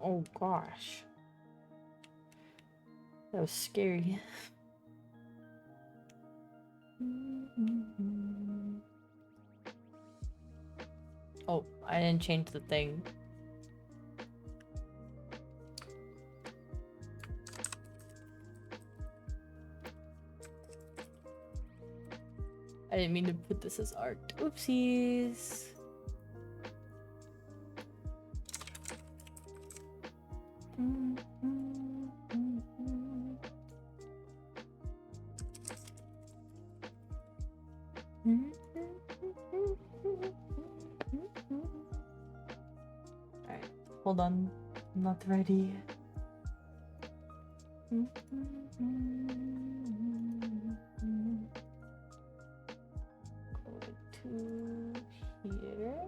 Oh gosh. That was scary. Oh, I didn't change the thing. I didn't mean to put this as art. Oopsies. Alright, hold on. I'm not ready. Go to here.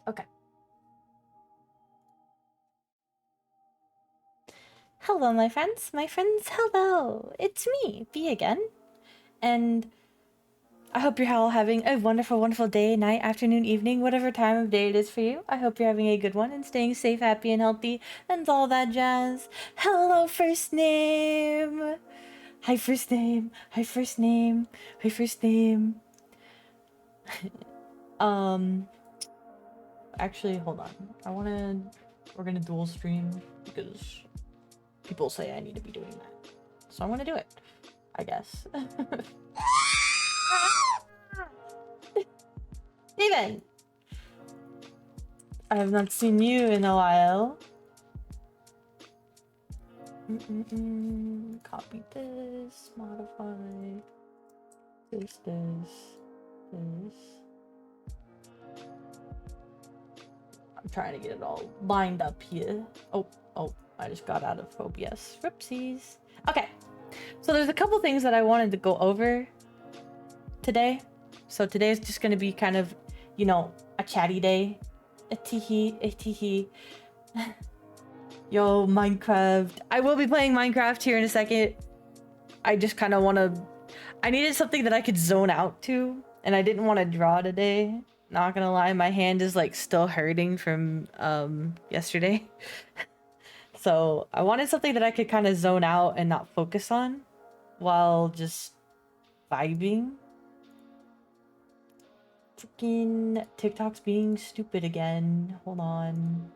Okay. Hello, my friends. My friends, hello. It's me, B again. And I hope you're all having a wonderful, wonderful day, night, afternoon, evening, whatever time of day it is for you. I hope you're having a good one and staying safe, happy, and healthy, and all that jazz. Hello, first name. Hi, first name. Hi, first name. Hi, first name. Actually, hold on. We're gonna dual stream because people say I need to be doing that. So I'm gonna do it, I guess. Steven! I have not seen you in a while. Copy this, modify this. I'm trying to get it all lined up here. Oh, I just got out of OBS. Whoopsies. Okay, so there's a couple things that I wanted to go over today. So today is just gonna be kind of, you know, a chatty day. A teehee. Yo, Minecraft. I will be playing Minecraft here in a second. I just kind of want to... I needed something that I could zone out to, and I didn't want to draw today. Not gonna lie, my hand is like still hurting from yesterday. So I wanted something that I could kind of zone out and not focus on while just vibing. Freaking TikTok's being stupid again. Hold on.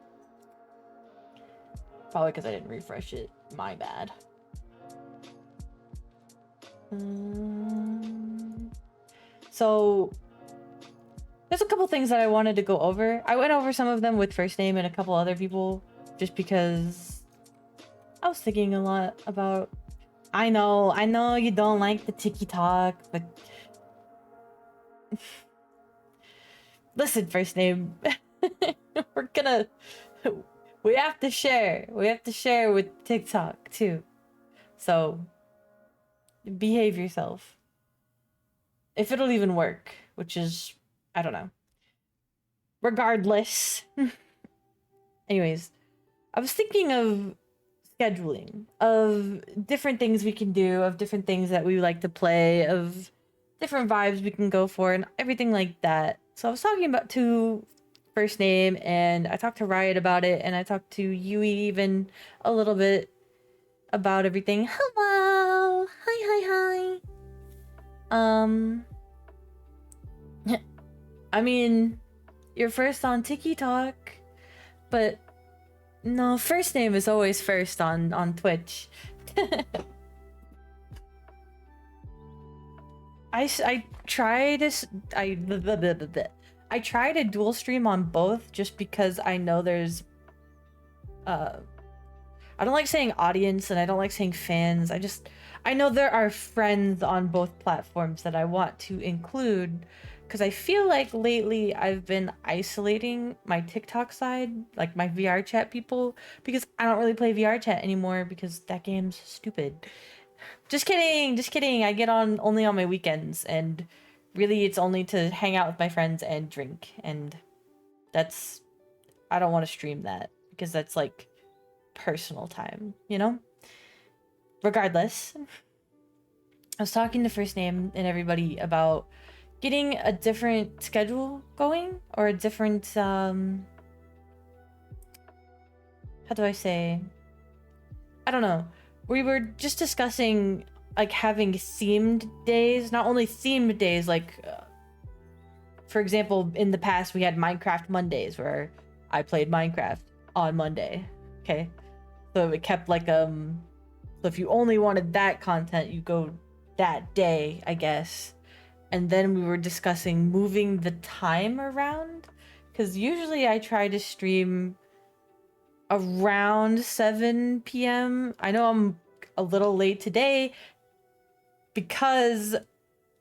Probably because I didn't refresh it. My bad. So there's a couple things that I wanted to go over. I went over some of them with first name and a couple other people just because I was thinking a lot about... I know you don't like the TikTok, but listen, first name. We have to share. We have to share with TikTok too. So behave yourself. If it'll even work, which is, I don't know. Regardless. Anyways, I was thinking of scheduling, of different things we can do, of different things that we like to play, of different vibes we can go for, and everything like that. So I was talking about to first name, and I talked to Riot about it, and I talked to Yui even a little bit about everything. Hello! Hi. I mean, you're first on TikTok, but no, first name is always first on Twitch. I try to dual stream on both just because I know there's I don't like saying audience and I don't like saying fans. I know there are friends on both platforms that I want to include because I feel like lately I've been isolating my TikTok side, like my VR chat people, because I don't really play VR chat anymore because that game's stupid. Just kidding. I get on only on my weekends, and really it's only to hang out with my friends and drink, and that's, I don't want to stream that because that's like personal time, you know? Regardless, I was talking to First Name and everybody about getting a different schedule going, or a different how do I say, I don't know. We were just discussing like having themed days, not only themed days, like for example, in the past we had Minecraft Mondays where I played Minecraft on Monday. Okay. So it kept like so if you only wanted that content, you go that day, I guess. And then we were discussing moving the time around, because usually I try to stream around 7 p.m. I know I'm a little late today because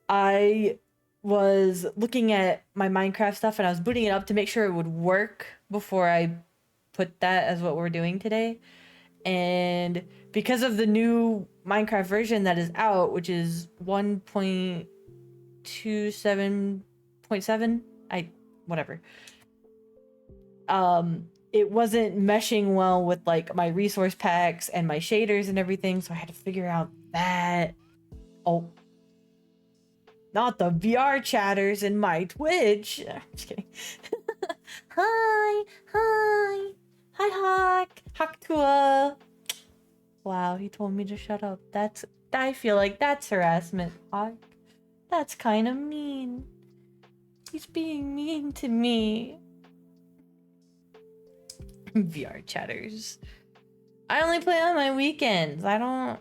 I was looking at my Minecraft stuff and I was booting it up to make sure it would work before I put that as what we're doing today. And because of the new Minecraft version that is out, which is 1.27.7, whatever. It wasn't meshing well with like my resource packs and my shaders and everything, so I had to figure out that. Oh, not the VR chatters in my Twitch. I'm just kidding. Hi, hi, hi, Hawk, Hawktua. Wow, he told me to shut up. I feel like that's harassment, Hawk. That's kind of mean. He's being mean to me. VR chatters. I only play on my weekends. I don't...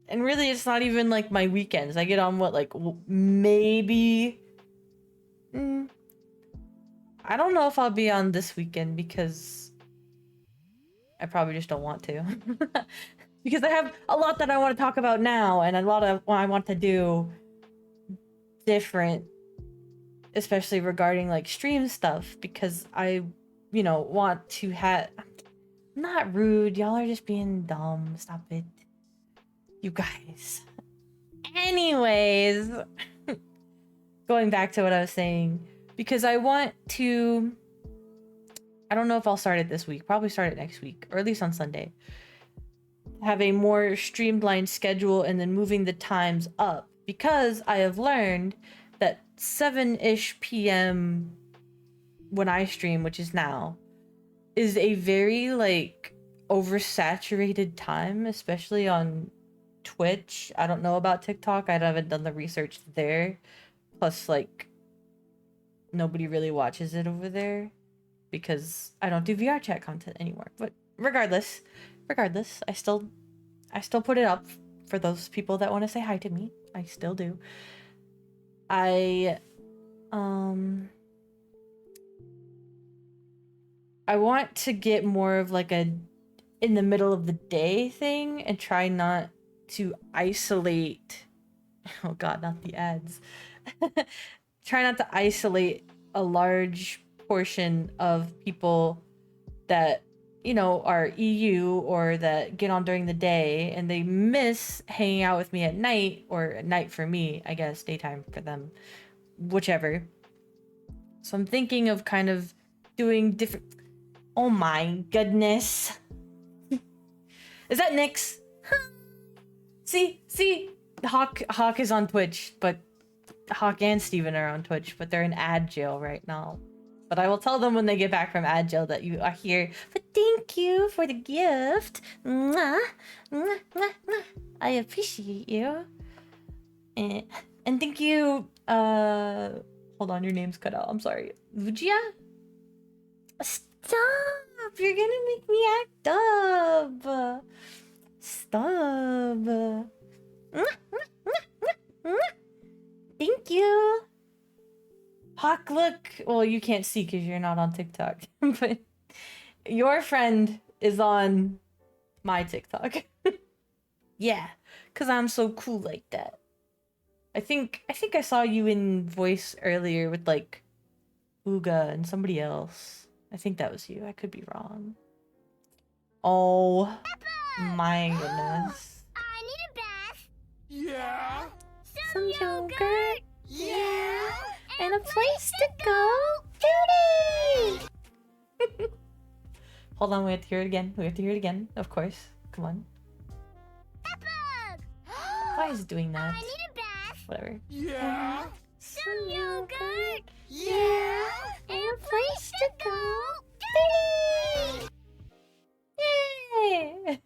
And really, it's not even like my weekends. I get on what, like, maybe... I don't know if I'll be on this weekend because I probably just don't want to. Because I have a lot that I want to talk about now and a lot of what I want to do different, especially regarding like stream stuff, because I, you know, want to have... Not rude, y'all are just being dumb. Stop it. You guys. Anyways, going back to what I was saying, because I want to... I don't know if I'll start it this week. Probably start it next week, or at least on Sunday. Have a more streamlined schedule and then moving the times up, because I have learned that 7-ish p.m. when I stream, which is now, is a very like oversaturated time, especially on Twitch. I don't know about TikTok. I haven't done the research there. Plus, like, nobody really watches it over there because I don't do VR chat content anymore. But regardless, I still put it up for those people that want to say hi to me. I still do. I want to get more of like a in the middle of the day thing and try not to isolate. Oh god, not the ads. Try not to isolate a large portion of people that, you know, are EU or that get on during the day and they miss hanging out with me at night, or at night for me, I guess, daytime for them, whichever. So I'm thinking of kind of doing different... Oh my goodness. Is that Nyx? See? Hawk is on Twitch, but Hawk and Steven are on Twitch, but they're in ad jail right now. But I will tell them when they get back from ad jail that you are here. But thank you for the gift. Mwah, mwah, mwah, mwah. I appreciate you. And thank you, hold on, your name's cut out. I'm sorry. Vujia? Stop! You're gonna make me act up. Stop. Thank you. Hawk, look. Well, you can't see because you're not on TikTok. But your friend is on my TikTok. Yeah, because I'm so cool like that. I think I saw you in voice earlier with like Uga and somebody else. I think that was you. I could be wrong. Oh my goodness. I need a bath. Yeah? So some yogurt, Yeah. and a place to go. Beauty! Hold on, we have to hear it again. We have to hear it again, of course. Come on. Bug. Why is it doing that? I need a bath. Whatever. Yeah. Some yogurt. Yeah. And a place to go. Yay!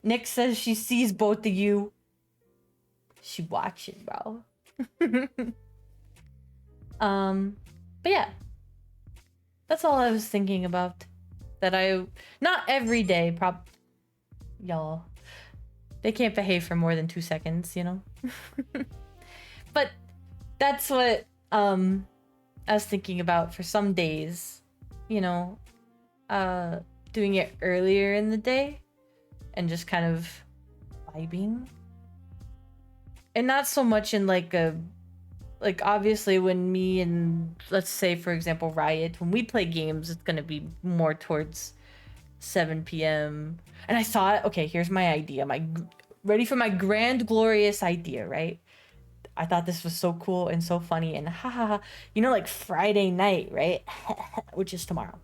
Nick says she sees both of you. She watching, bro. But yeah. That's all I was thinking about. That not every day, y'all. They can't behave for more than 2 seconds, you know? But that's what I was thinking about for some days, you know, doing it earlier in the day and just kind of vibing. And not so much in like obviously when me and, let's say for example Riot, when we play games, it's gonna be more towards 7 p.m. And I thought, okay, here's my idea, ready for my grand glorious idea, right? I thought this was so cool and so funny and haha, you know, like Friday night, right? Which is tomorrow.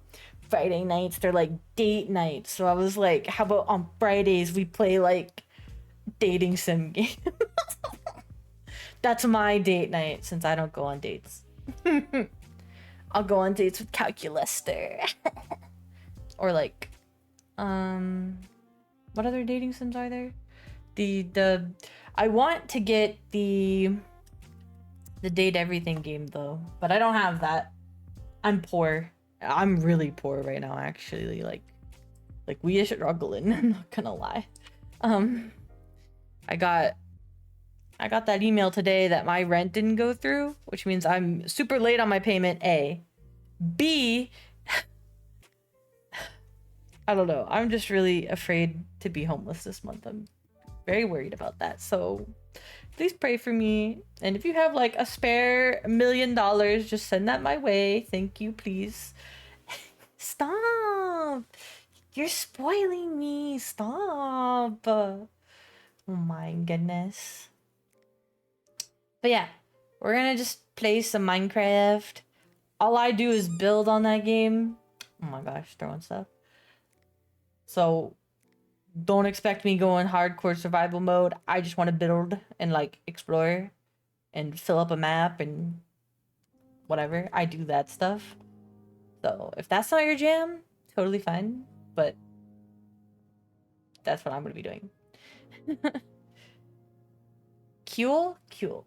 Friday nights, they're like date nights. So I was like, how about on Fridays we play like dating sim games? That's my date night since I don't go on dates. I'll go on dates with Calculaster. Or like, what other dating sims are there? I want to get the Date Everything game though, but I don't have that. I'm poor. I'm really poor right now, actually. Like we are struggling. I'm not gonna lie. I got that email today that my rent didn't go through, which means I'm super late on my payment. A. B. I don't know. I'm just really afraid to be homeless this month. I'm very worried about that. So please pray for me. And if you have like a spare $1 million, just send that my way. Thank you, please. Stop. You're spoiling me. Stop. Oh my goodness. But yeah, we're gonna just play some Minecraft. All I do is build on that game. Oh my gosh, throwing stuff. So don't expect me going hardcore survival mode. I just want to build and like explore and fill up a map and whatever. I do that stuff. So if that's not your jam, totally fine. But that's what I'm gonna be doing. Cool.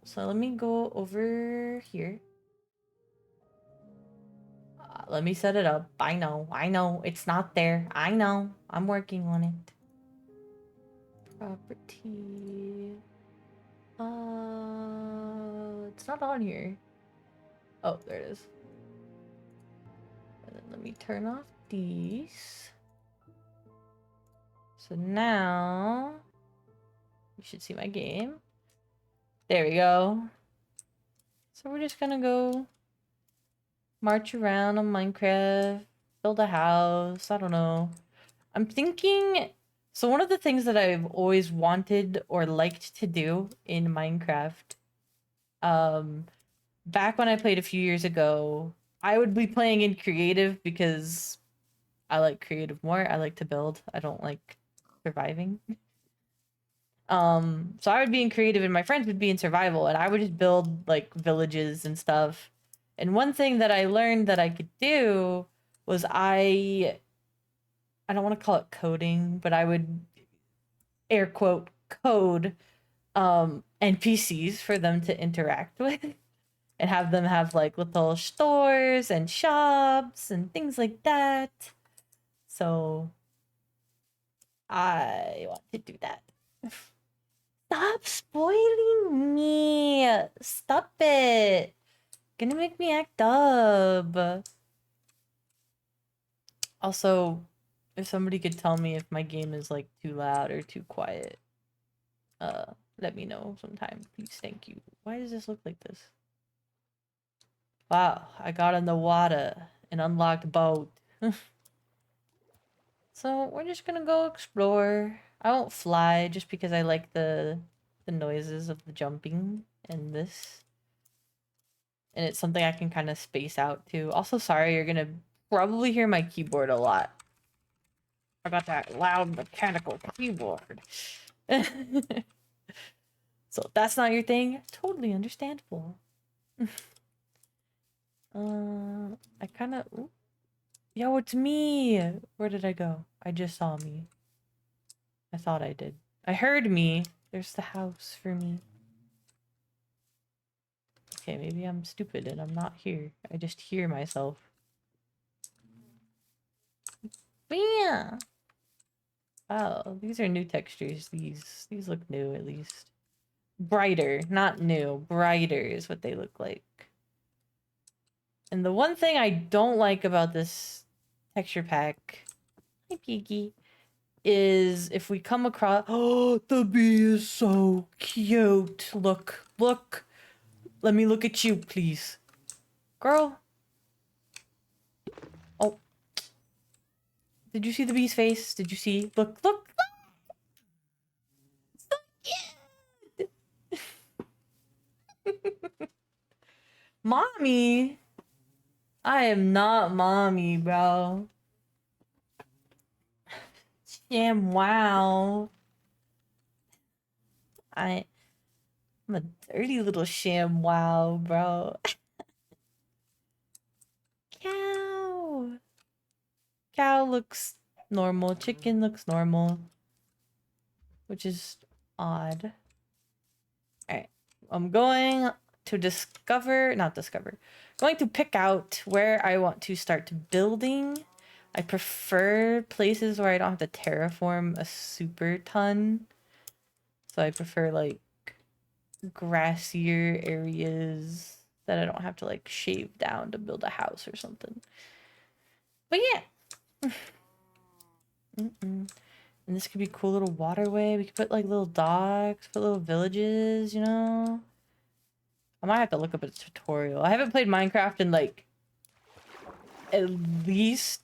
So let me go over here. Let me set it up. I know. It's not there. I know. I'm working on it. Property. It's not on here. Oh, there it is. And then let me turn off these. So now you should see my game. There we go. So we're just gonna go march around on Minecraft, build a house. I don't know. I'm thinking. So one of the things that I've always wanted or liked to do in Minecraft, back when I played a few years ago, I would be playing in creative because I like creative more. I like to build. I don't like surviving. So I would be in creative and my friends would be in survival and I would just build like villages and stuff. And one thing that I learned that I could do was I don't want to call it coding, but I would air quote code NPCs for them to interact with and have them have like little stores and shops and things like that. So I want to do that. Stop spoiling me. Stop it. Gonna make me act up. Also, if somebody could tell me if my game is like too loud or too quiet, let me know sometime, please. Thank you. Why does this look like this? Wow, I got in the water and unlocked boat. So we're just gonna go explore. I won't fly just because I like the noises of the jumping in this. And it's something I can kind of space out too. Also, sorry, you're gonna probably hear my keyboard a lot. I got that loud mechanical keyboard. So if that's not your thing, totally understandable. I kind of... Yo, it's me! Where did I go? I just saw me. I thought I did. I heard me. There's the house for me. Okay, maybe I'm stupid and I'm not here. I just hear myself. Yeah. Oh, these are new textures. These look new at least. Brighter, not new. Brighter is what they look like. And the one thing I don't like about this texture pack, hi Piggy, is if we come across... Oh, the bee is so cute. Look, look. Let me look at you, please. Girl. Oh. Did you see the bee's face? Did you see? Look, look, look. So cute. Mommy. I am not mommy, bro. Sham wow. I'm a dirty little sham wow, bro. Cow. Cow looks normal. Chicken looks normal. Which is odd. Alright. I'm going to going to pick out where I want to start building. I prefer places where I don't have to terraform a super ton. So I prefer like grassier areas that I don't have to like shave down to build a house or something. But yeah. And this could be a cool little waterway. We could put like little docks, put little villages, you know? I might have to look up a tutorial. I haven't played Minecraft in like at least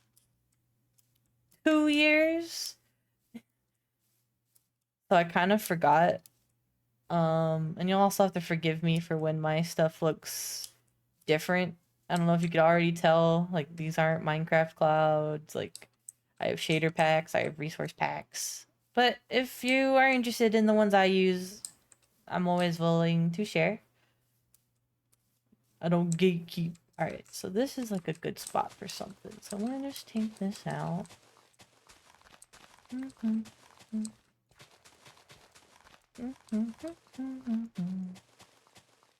2 years. So I kind of forgot. And you'll also have to forgive me for when my stuff looks different. I don't know if you could already tell, like these aren't Minecraft clouds. Like I have shader packs, I have resource packs. But if you are interested in the ones I use, I'm always willing to share. I don't gatekeep. Alright, so this is like a good spot for something. So I'm gonna just take this out.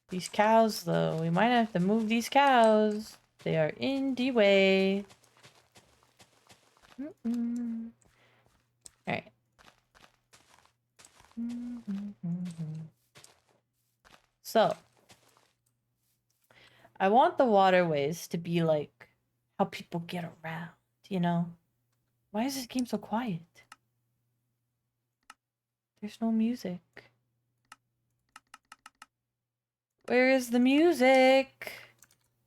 These cows, though, we might have to move these cows. They are in the way. Alright. So, I want the waterways to be like how people get around, you know? Why is this game so quiet? There's no music. Where is the music?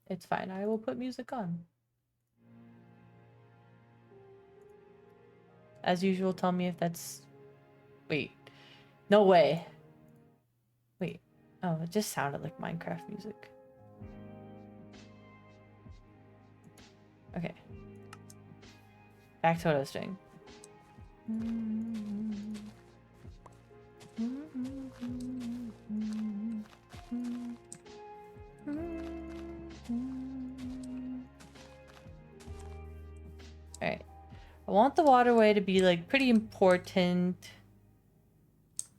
It's fine, I will put music on. As usual, tell me if that's... Wait. No way. Wait. Oh, it just sounded like Minecraft music. Okay. Back to what I was doing. Alright. I want the waterway to be like pretty important.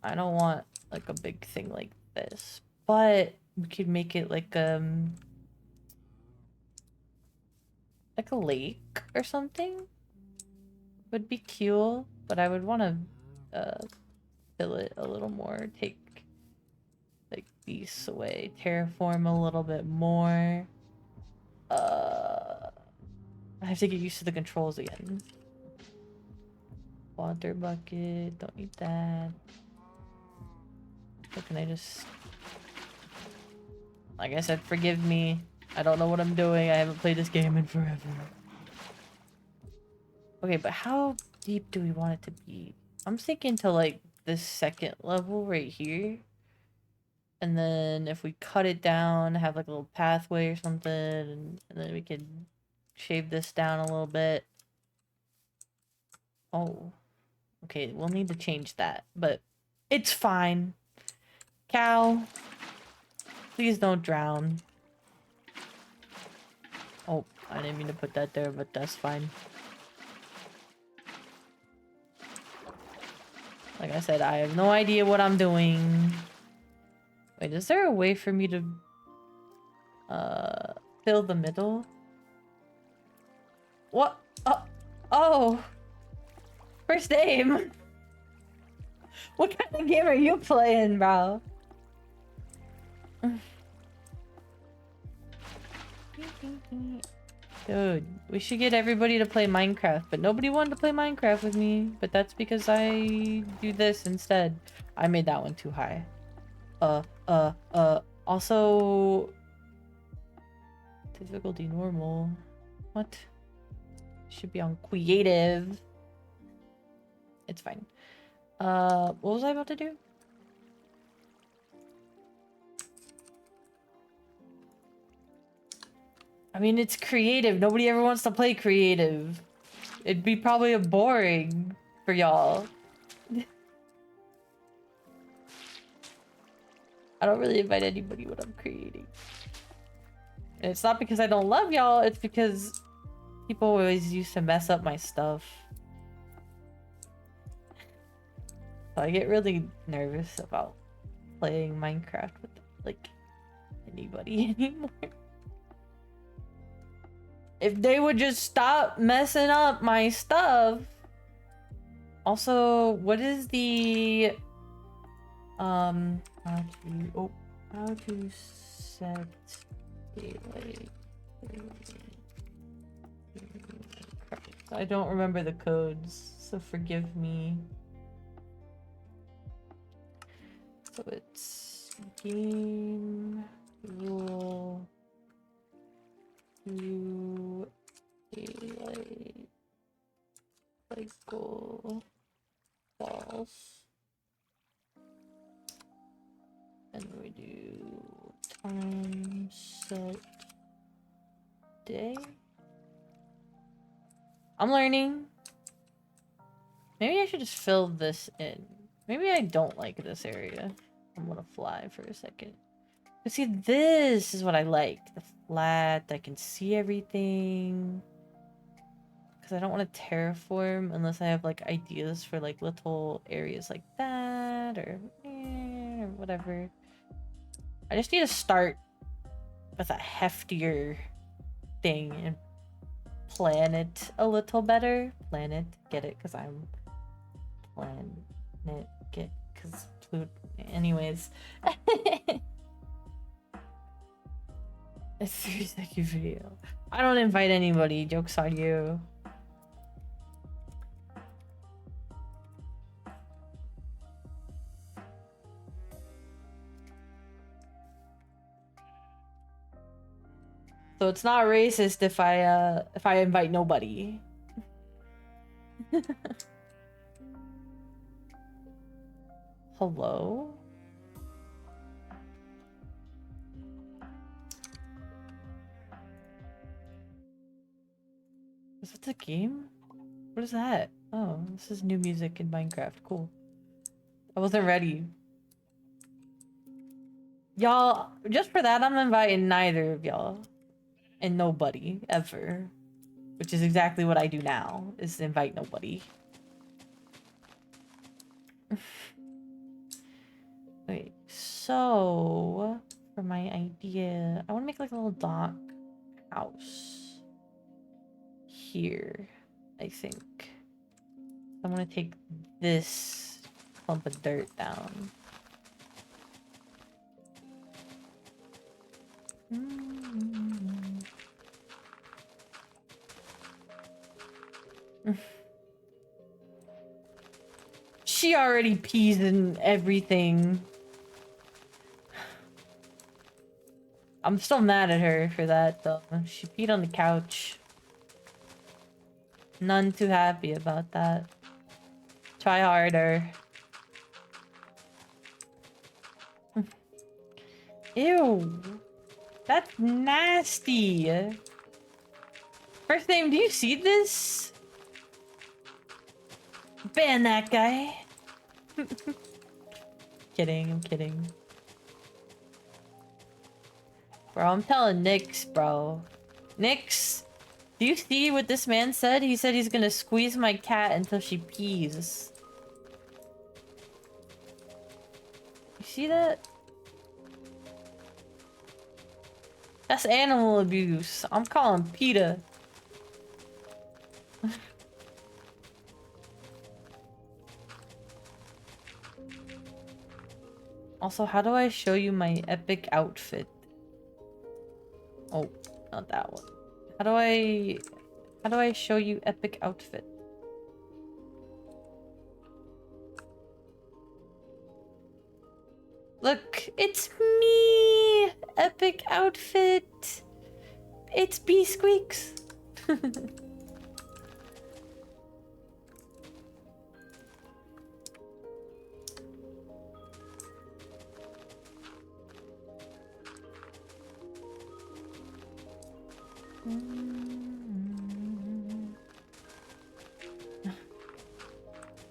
I don't want like a big thing like this. But we could make it like a lake or something. Would be cool, but I would want to fill it a little more. Take like these away, terraform a little bit more. I have to get used to the controls again. Water bucket, don't need that. So can I just... Like I said, forgive me. I don't know what I'm doing. I haven't played this game in forever. Okay, but how deep do we want it to be? I'm thinking to like this second level right here. And then if we cut it down, have like a little pathway or something, and then we can shave this down a little bit. Oh. Okay, we'll need to change that, but it's fine. Cow, please don't drown. Oh, I didn't mean to put that there, but that's fine. Like I said, I have no idea what I'm doing. Wait, is there a way for me to fill the middle? What? Oh. First aim. What kind of game are you playing, bro? Dude, we should get everybody to play Minecraft, but nobody wanted to play Minecraft with me. But that's because I do this instead. I made that one too high. Also... Difficulty normal. What? Should be on creative. It's fine. What was I about to do? I mean, it's creative. Nobody ever wants to play creative. It'd be probably boring for y'all. I don't really invite anybody when I'm creating. And it's not because I don't love y'all, it's because people always used to mess up my stuff. So I get really nervous about playing Minecraft with, like, anybody anymore. If they would just stop messing up my stuff. Also, what is the how to set daylight? I don't remember the codes, so forgive me. So it's game rule to daylight cycle false, and we do time set day. I'm learning. Maybe I should just fill this in. Maybe I don't like this area. I'm gonna fly for a second. But see, this is what I like. The flat, I can see everything. Because I don't want to terraform unless I have like ideas for like little areas like that or whatever. I just need to start with a heftier thing and plan it a little better. Plan it, get it, because I'm plan it, get, because anyways. A 3-second video. I don't invite anybody. Joke's on you. So it's not racist if I invite nobody. Hello? Is that the game? What is that? Oh, this is new music in Minecraft. Cool. I wasn't ready. Y'all, just for that, I'm inviting neither of y'all. And nobody, ever. Which is exactly what I do now, is invite nobody. Wait, so... For my idea... I want to make like a little dock house. Here, I think. I'm gonna take this clump of dirt down. She already pees in everything. I'm still mad at her for that though. She peed on the couch. None too happy about that. Try harder. Ew. That's nasty. First name, do you see this? Ban that guy. Kidding, I'm kidding. Bro, I'm telling Nyx, bro. Nyx, do you see what this man said? He said he's gonna squeeze my cat until she pees. You see that? That's animal abuse. I'm calling PETA. Also, how do I show you my epic outfit? Oh, not that one. How do I show you epic outfit? Look, it's me! Epic outfit! It's B Squeaks!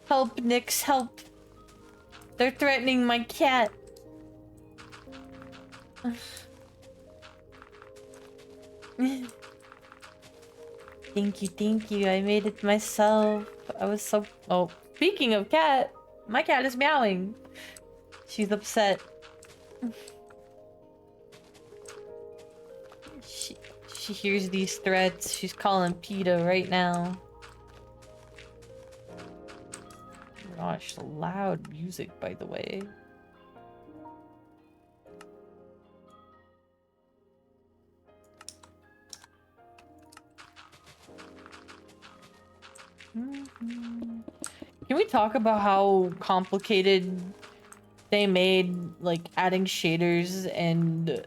Help, Nyx, help! They're threatening my cat! Thank you, I made it myself. I was so- oh, speaking of cat, my cat is meowing. She's upset. She hears these threats. She's calling PETA right now. Gosh, loud music, by the way. Can we talk about how complicated they made, like, adding shaders and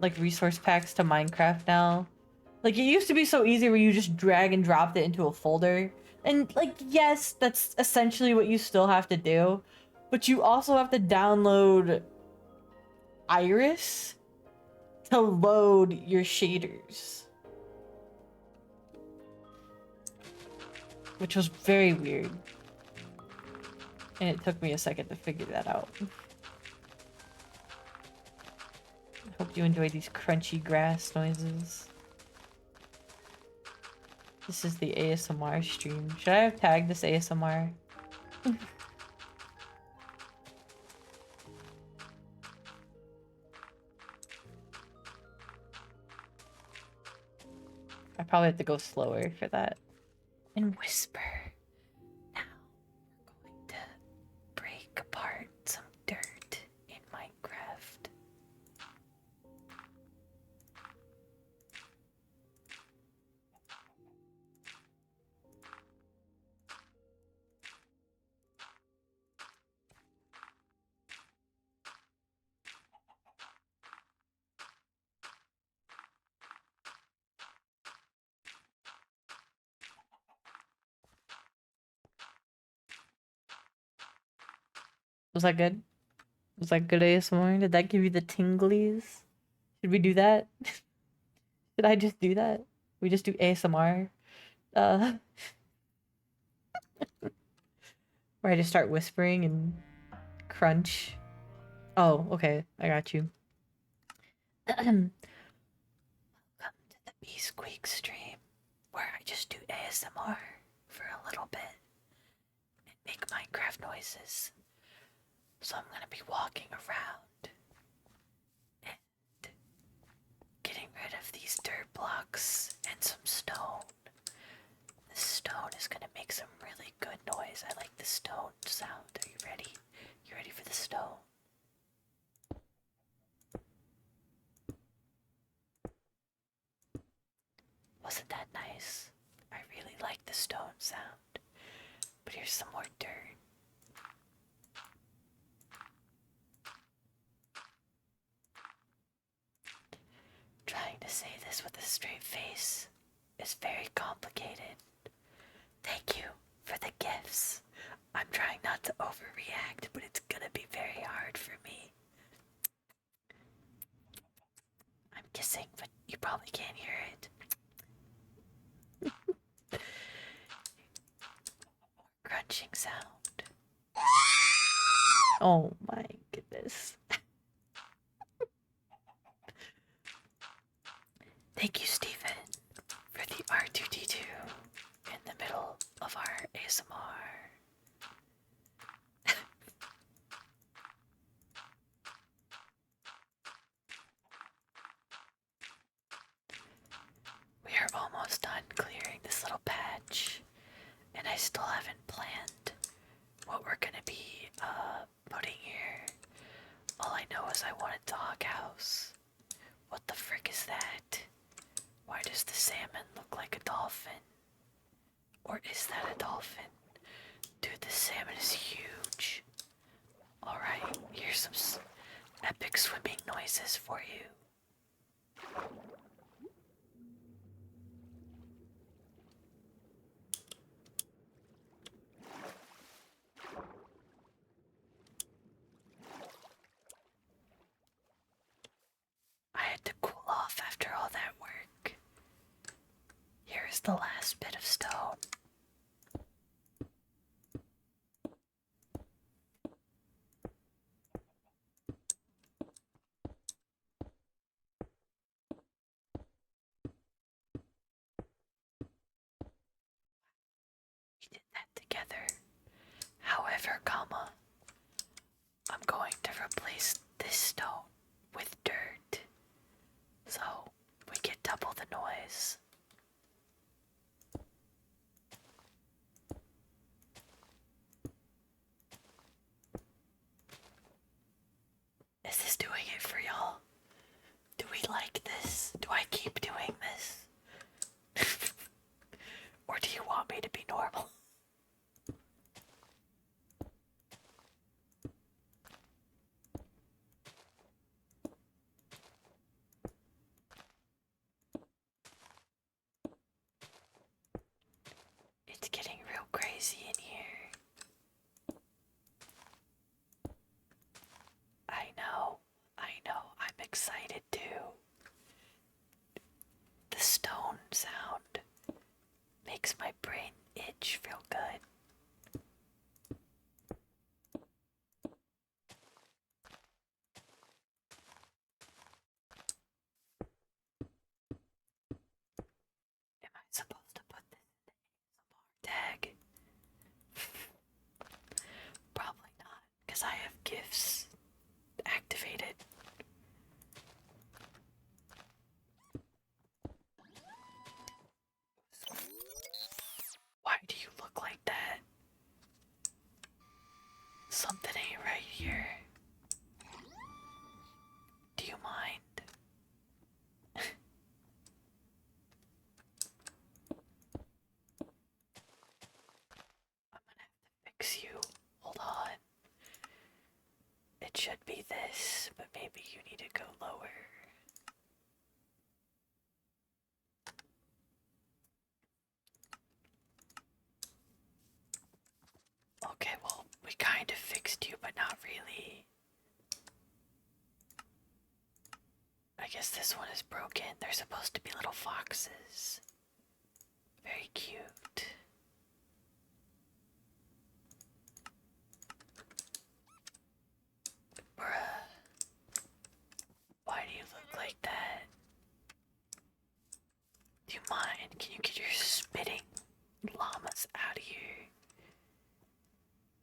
like resource packs to Minecraft now? Like, it used to be so easy where you just drag and dropped it into a folder. And, like, yes, that's essentially what you still have to do. But you also have to download Iris to load your shaders. Which was very weird. And it took me a second to figure that out. I hope you enjoy these crunchy grass noises. This is the ASMR stream. Should I have tagged this ASMR? I probably have to go slower for that. And whisper. Now we're going to break apart some dirt in Minecraft. Was that good? Was that good ASMR? Did that give you the tinglies? Should we do that? Did I just do that? We just do ASMR? Where I just start whispering and crunch. Oh, okay. I got you. Welcome to the B Squeak stream, where I just do ASMR for a little bit and make Minecraft noises. So I'm gonna be walking around and getting rid of these dirt blocks and some stone. This stone is gonna make some really good noise. I like the stone sound. Are you ready? You ready for the stone? Wasn't that nice? I really like the stone sound. But here's some more dirt. Trying to say this with a straight face is very complicated. Thank you for the gifts. I'm trying not to overreact, but it's gonna be very hard for me. I'm kissing, but you probably can't hear it. Crunching sound. Oh my goodness. Thank you, Stephen, for the R2D2 in the middle of our ASMR. We are almost done clearing this little patch, and I still haven't planned what we're gonna be putting here. All I know is I want a doghouse. What the frick is that? Why does the salmon look like a dolphin? Or is that a dolphin? Dude, the salmon is huge. Alright, here's some epic swimming noises for you. I had to cool off after all that work. Here is the last bit of stone. We did that together. However, comma, I'm going to replace this stone with dirt. So we get double the noise. Is this doing it for y'all? Do we like this? Do I keep doing this? Or do you want me to be normal? It's getting real crazy in here. I know, I'm excited too. The stone sound makes my brain itch real good. Am I supposed to put this in the ASMR tag? Probably not, because I have gifts activated. Why do you look like that? Something ain't right here. Do you mind? I'm gonna have to fix you. Hold on. It should be this, but maybe you need to go lower. Okay, well, we kind of fixed you, but not really. I guess this one is broken. They're supposed to be little foxes. Very cute. Bruh. Why do you look like that? Do you mind? Can you get your spitting llamas out of here?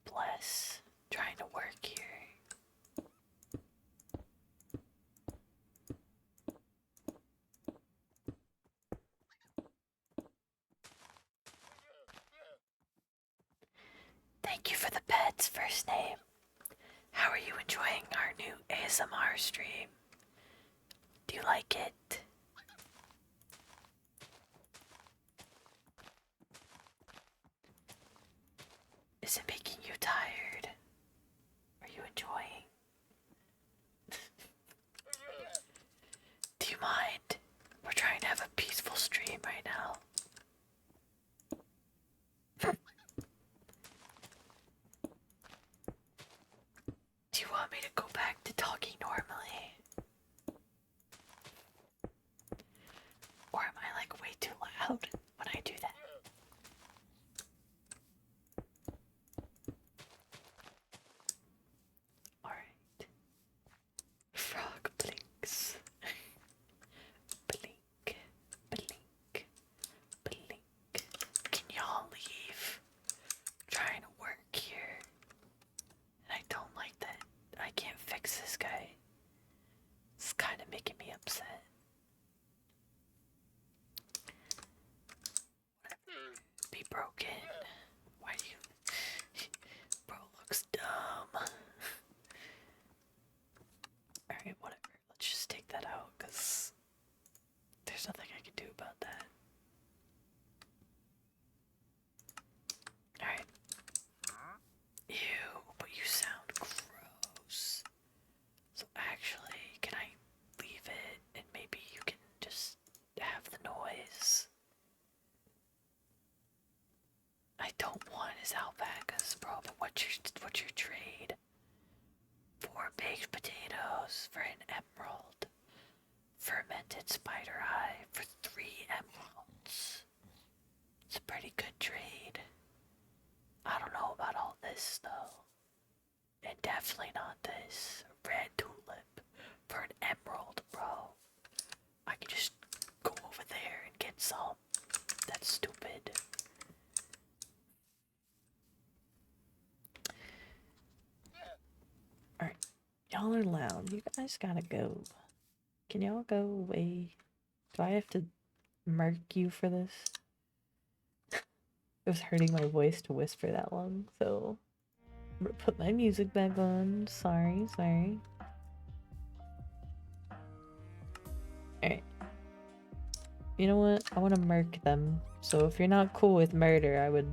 Bless. Trying to work here. Thank you for the pet's first name. How are you enjoying our new ASMR stream? Do you like it? Is it making you tired? Are you enjoying? Do you mind? We're trying to have a peaceful stream right now. back to talking normally. Or am I like way too loud when I do that? Alright. Frog blinks. Blink, blink, blink. Can y'all leave? I'm trying to work here. And I don't like that I can't fix this guy. It's kind of making me upset. Be broken. Why do you... Bro looks dumb. Alright, whatever. Let's just take that out, because there's nothing I can do about that. Alright. Ew, but you sound gross. So actually, can I leave it and maybe you can just have the noise? I don't want his alpacas, bro, but what's your trade? 4 baked potatoes for an emerald. Fermented spider eye for 3 emeralds. It's a pretty good trade. I don't know about all this though. And definitely not this. Red tulip for an emerald, bro. I can just go over there and get some. That's stupid. Alright. Y'all are loud. You guys gotta go. Can y'all go away? Do I have to mark you for this? It was hurting my voice to whisper that long, so I'm gonna put my music back on. Sorry. Alright. You know what? I want to mark them. So if you're not cool with murder, I would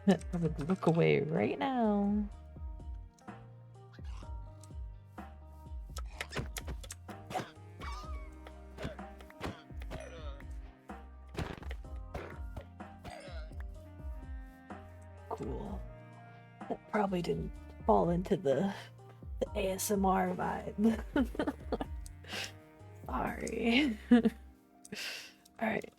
I would look away right now. Cool. That probably didn't fall into the ASMR vibe. Sorry. Alright.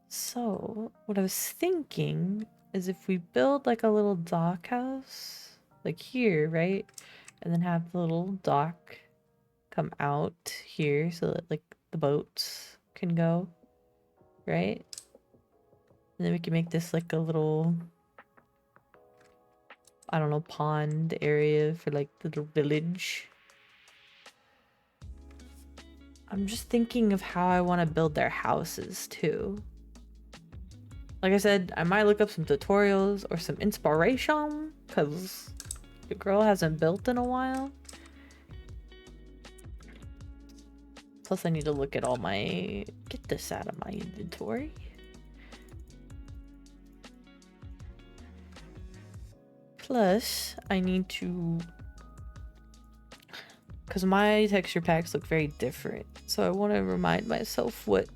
So, what I was thinking is if we build like a little dock house, like here, right? And then have the little dock come out here so that like the boats can go, right? And then we can make this like a little, I don't know, pond area for like the little village. I'm just thinking of how I want to build their houses too. Like I said, I might look up some tutorials or some inspiration because the girl hasn't built in a while. Plus I need to look at all my... Get this out of my inventory. Plus, I need to... Because my texture packs look very different. So I want to remind myself what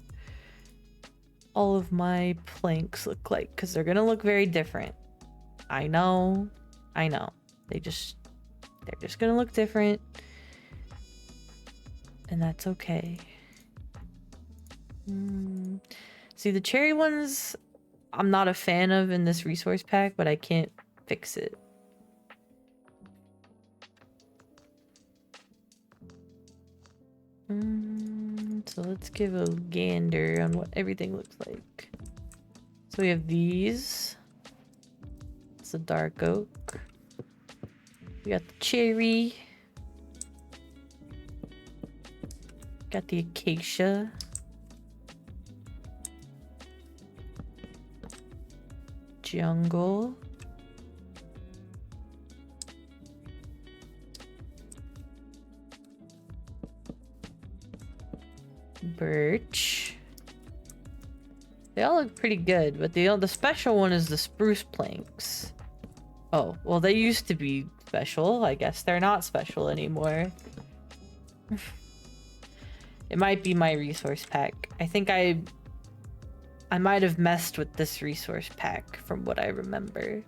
all of my planks look like. Because they're going to look very different. I know. They're just going to look different. And that's okay. See, the cherry ones, I'm not a fan of in this resource pack, but I can't fix it. So let's give a gander on what everything looks like. So we have these. It's a dark oak. We got the cherry. Got the acacia. Jungle. Birch. They all look pretty good, but the special one is the spruce planks. Oh, well, they used to be special. I guess they're not special anymore. It might be my resource pack. I think I might have messed with this resource pack from what I remember.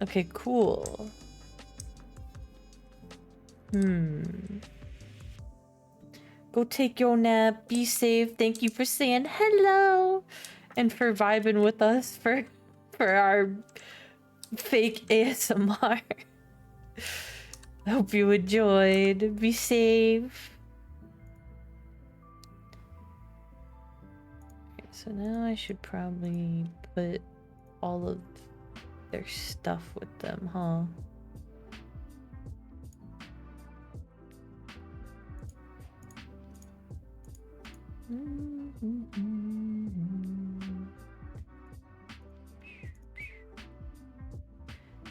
Okay, cool. Go take your nap. Be safe. Thank you for saying hello and for vibing with us for our fake ASMR. I hope you enjoyed. Be safe. Okay, so now I should probably put all of their stuff with them, huh?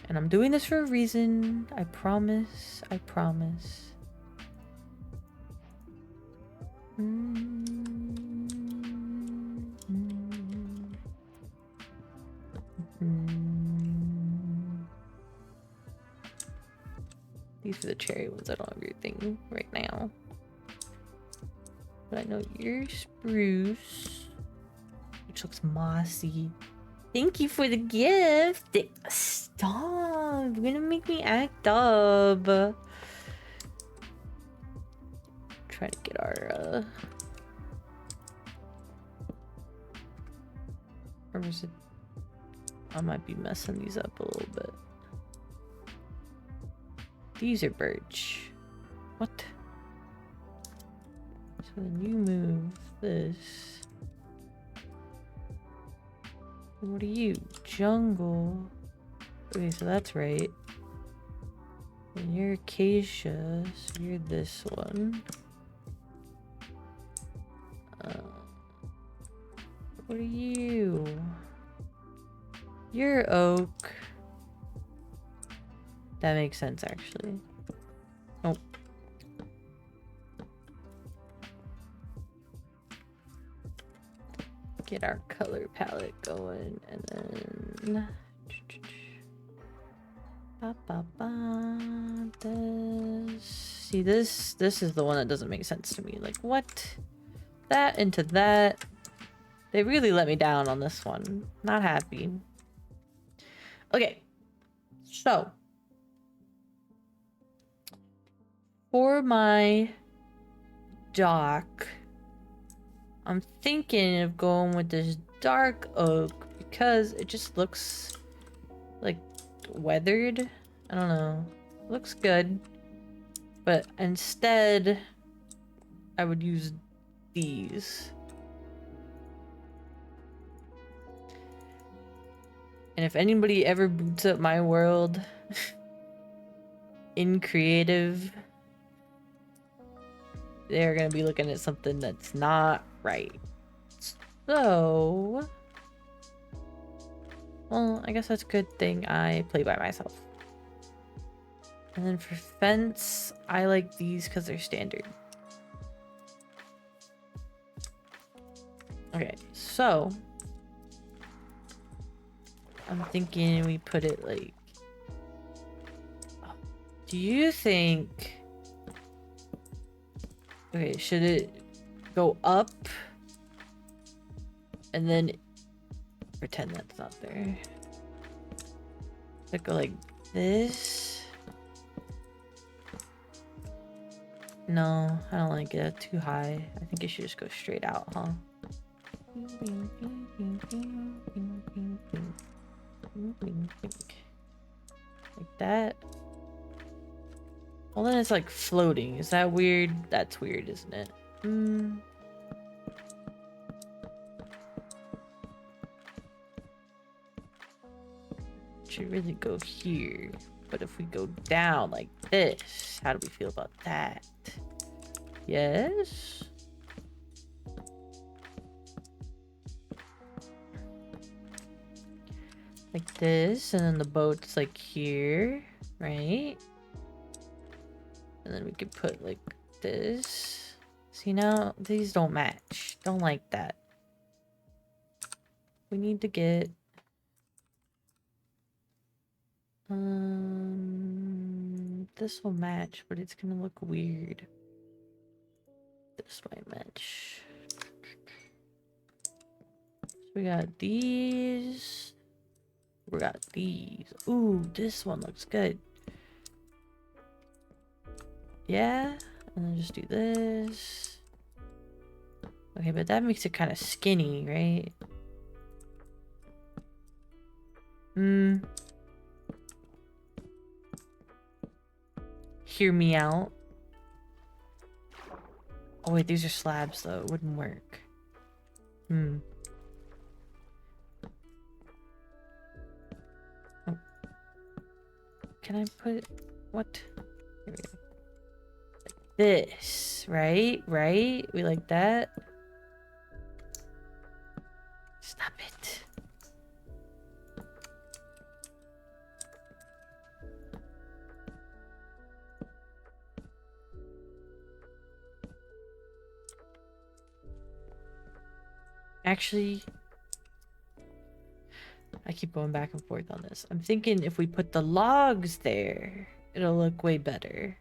And I'm doing this for a reason. I promise. I promise. These are the cherry ones. I don't have your thing right now. But I know you're spruce, which looks mossy. Thank you for the gift. Stop. You're gonna make me act up. Try to get our or was it? I might be messing these up a little bit. These are birch. What? So then you move this. What are you? Jungle. Okay, so that's right. And you're acacia, so you're this one. What are you? You're oak. That makes sense, actually. Oh. Get our color palette going, and then this. See, this is the one that doesn't make sense to me. Like, what? That into that. They really let me down on this one. Not happy. Okay, so for my dock, I'm thinking of going with this dark oak because it just looks like weathered. I don't know. Looks good. But instead, I would use these. And if anybody ever boots up my world in creative, they're gonna be looking at something that's not right. So, well, I guess that's a good thing I play by myself. And then for fence, I like these because they're standard. Okay, so I'm thinking we put it like... Do you think... Okay, should it go up? And then... Pretend that's not there. Does it go like this? No, I don't like it. Too high. I think it should just go straight out, huh? Like that. Well, then it's like floating. Is that weird? That's weird, isn't it? Should really go here. But if we go down like this, how do we feel about that? Yes? Like this, and then the boat's like here, right? And then we could put like this. See, now these don't match. Don't like that. We need to get this will match, but it's gonna look weird. This might match. So we got these, We got these. Ooh, this one looks good. Yeah, and then just do this. Okay, but that makes it kind of skinny, right? Hear me out. Oh wait, these are slabs though. It wouldn't work. Oh. Can I put what? Here we go. This, right? Right? We like that. Stop it. Actually, I keep going back and forth on this. I'm thinking if we put the logs there, it'll look way better.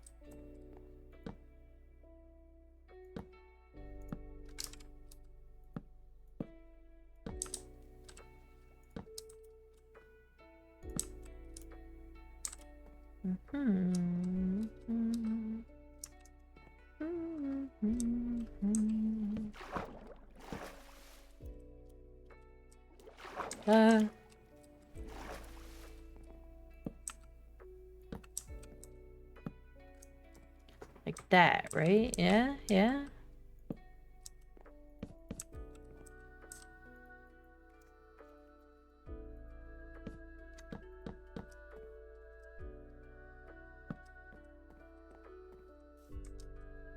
Like that, right? Yeah, yeah.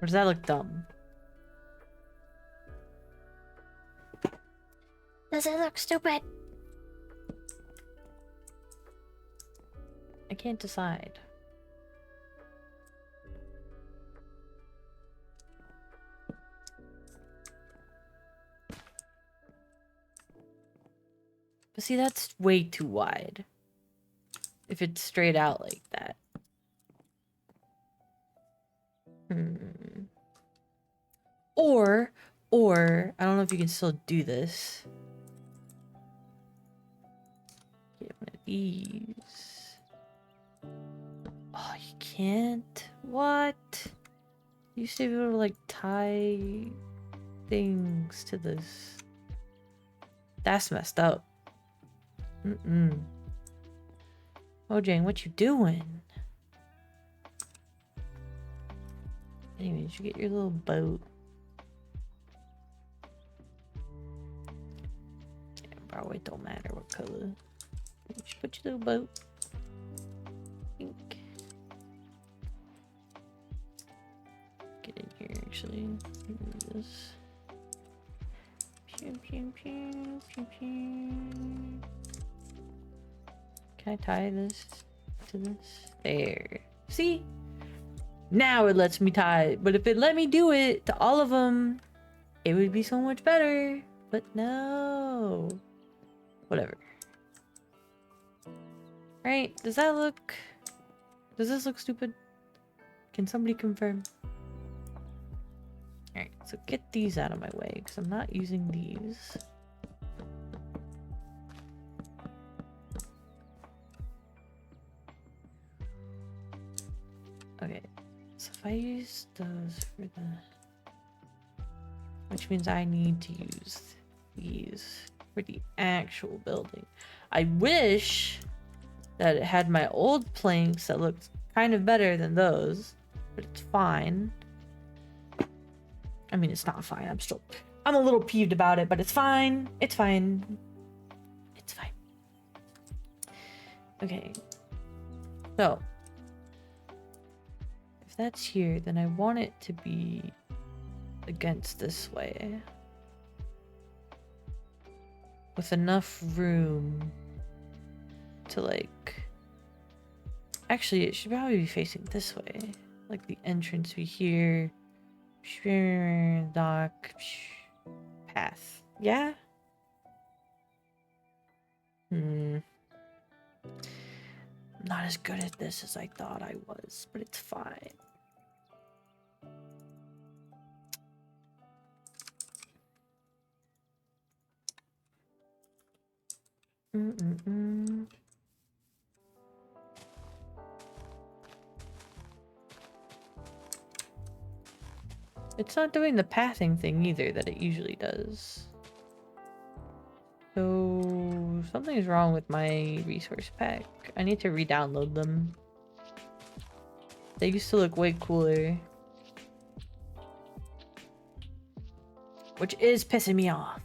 Or does that look dumb? Does it look stupid? I can't decide. But see, that's way too wide. If it's straight out like that. Or, I don't know if you can still do this. Get one of these. Oh, you can't? What? You used to be able to, like, tie things to this. That's messed up. Mojang, what you doing? Anyways, you get your little boat. Yeah, probably don't matter what color. You should put your little boat. Pink. Get in here, actually. Do this. Pew, pew, pew, pew, pew. Can I tie this to this? There. See? Now it lets me tie it. But if it let me do it to all of them, it would be so much better. But no. Whatever. Right? Does that look... Does this look stupid? Can somebody confirm? Alright, so get these out of my way, because I'm not using these. Okay, so if I use those for the... Which means I need to use these for the actual building. I wish that it had my old planks that looked kind of better than those, but it's fine. I mean, it's not fine. I'm a little peeved about it, but it's fine. It's fine. It's fine. Okay. So, if that's here, then I want it to be against this way. With enough room to, like... Actually, it should probably be facing this way. Like the entrance be here. Dock. Path. Yeah? I'm not as good at this as I thought I was, but it's fine. It's not doing the pathing thing either that it usually does. So something's wrong with my resource pack. I need to re-download them. They used to look way cooler. Which is pissing me off.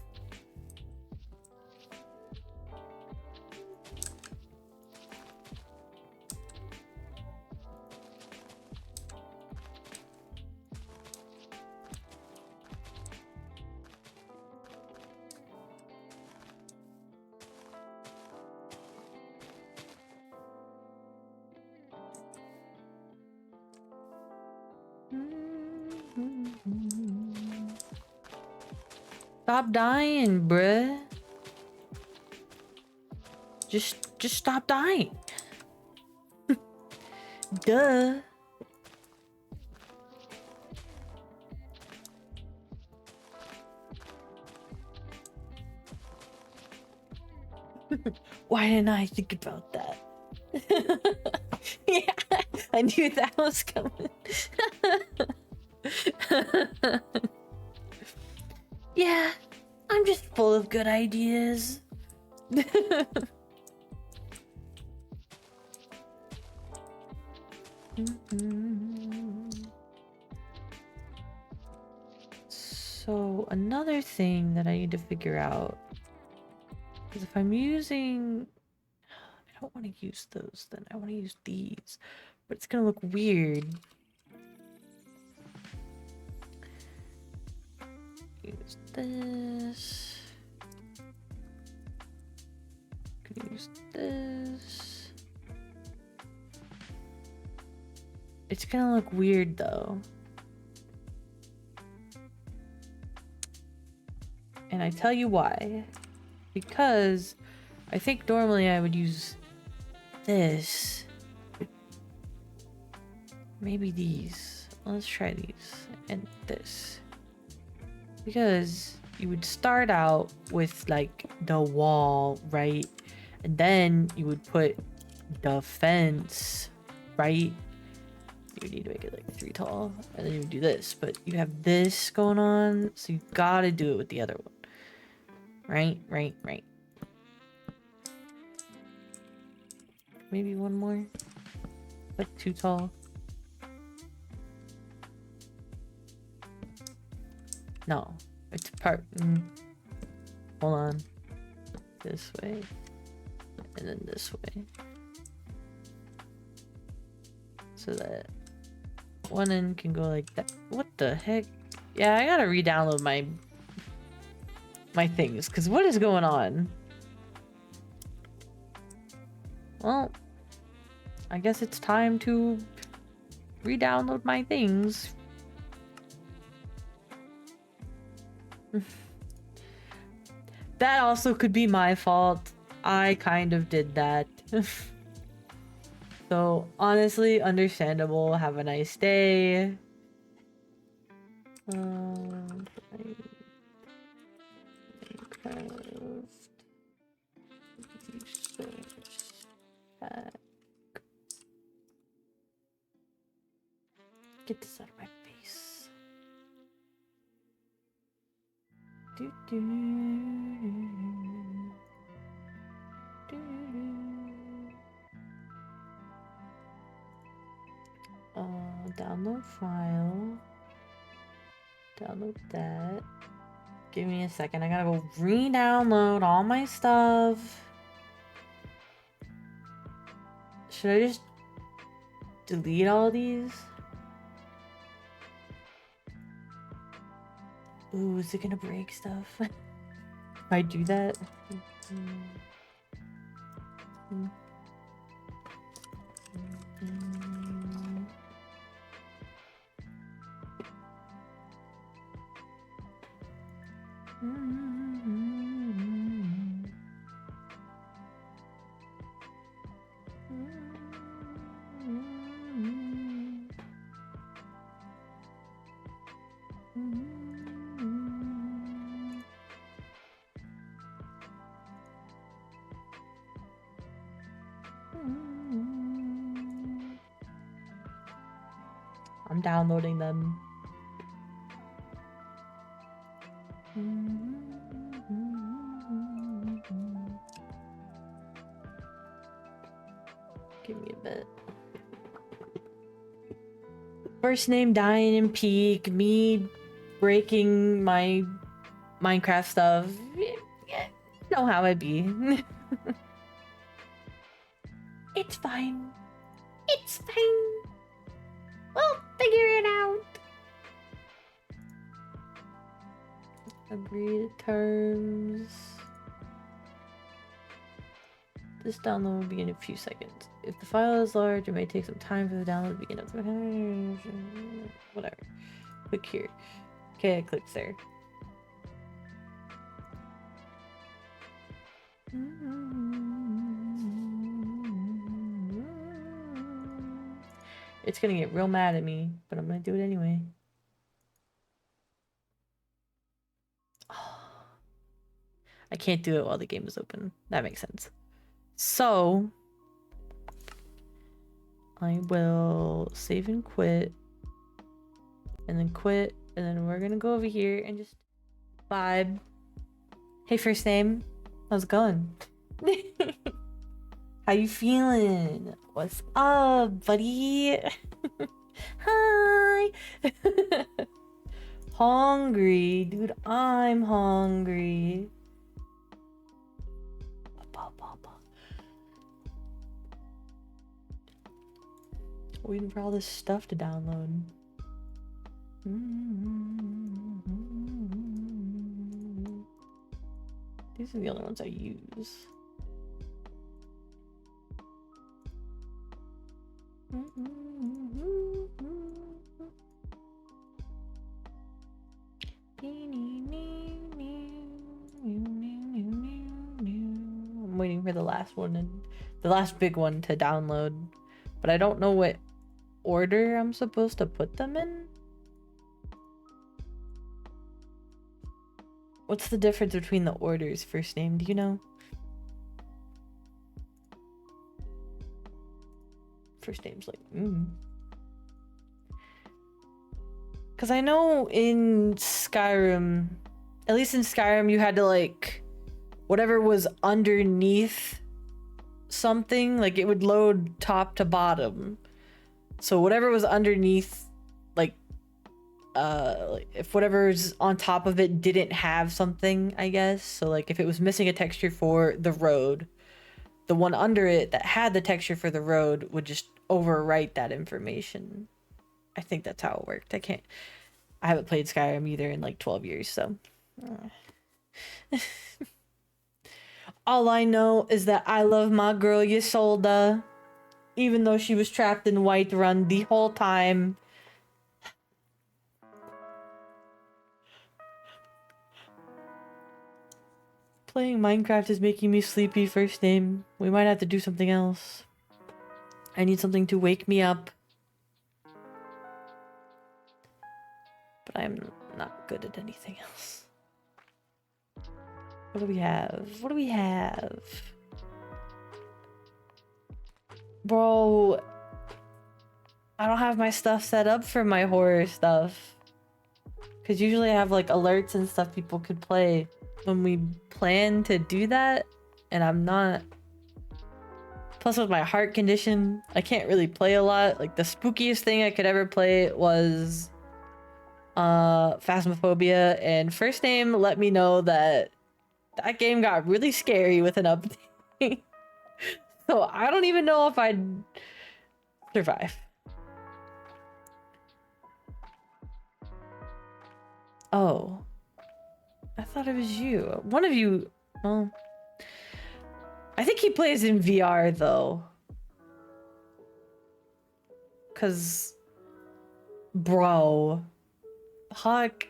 Stop dying, bruh. Just stop dying. Duh. Why didn't I think about that? Yeah, I knew that was coming. Yeah, I'm just full of good ideas. So another thing that I need to figure out is if I'm using, I don't want to use those then, I want to use these, but it's gonna look weird. Use this. Use this. It's gonna look weird though. And I tell you why. Because I think normally I would use this. Maybe these. Let's try these. And this. Because you would start out with like the wall, right? And then you would put the fence, right? You need to make it like 3 tall. And then you would do this. But you have this going on. So you gotta do it with the other one. Right. Maybe one more. Like 2 tall. No. It's part. Hold on. This way. And then this way. So that one end can go like that. What the heck? Yeah, I gotta re-download my things, because what is going on? Well, I guess it's time to re-download my things. That also could be my fault. I kind of did that. So, honestly, understandable. Have a nice day. Get this out of my face. Download file. Download that. Give me a second. I gotta go re-download all my stuff. Should I just delete all these? Ooh, is it gonna break stuff? If I do that? I'm downloading them. it. First name dying in peak, me breaking my Minecraft stuff. Yeah, you know how it be. It's fine. It's fine. We'll figure it out. Agree to terms. This download will begin in a few seconds. If the file is large, it may take some time for the download to begin. Whatever. Click here. Okay, I clicked there. It's gonna get real mad at me, but I'm gonna do it anyway. I can't do it while the game is open. That makes sense. So I will save and quit, and then quit, and then we're gonna go over here and just vibe. Hey, first name, how's it going? How you feeling? What's up, buddy? Hi. Hungry, dude. I'm hungry. Waiting for all this stuff to download. These are the only ones I use. I'm waiting for the last one and the last big one to download, but I don't know what order I'm supposed to put them in. What's the difference between the orders, first name? Do you know? First name's like, Because I know in Skyrim, at least in Skyrim, you had to like, whatever was underneath something, like it would load top to bottom. So whatever was underneath, like if whatever's on top of it didn't have something, I guess. So like if it was missing a texture for the road, the one under it that had the texture for the road would just overwrite that information. I think that's how it worked. I haven't played Skyrim either in like 12 years, so. All I know is that I love my girl Ysolda, even though she was trapped in Whiterun the whole time. Playing Minecraft is making me sleepy, first name. We might have to do something else. I need something to wake me up. But I'm not good at anything else. What do we have? What do we have? Bro, I don't have my stuff set up for my horror stuff. Because usually I have like alerts and stuff people could play when we plan to do that. And I'm not. Plus with my heart condition, I can't really play a lot. Like the spookiest thing I could ever play was Phasmophobia, and first name let me know that that game got really scary with an update. So I don't even know if I'd survive. Oh, I thought it was you. One of you. Well, I think he plays in VR though. Cause bro, Huck.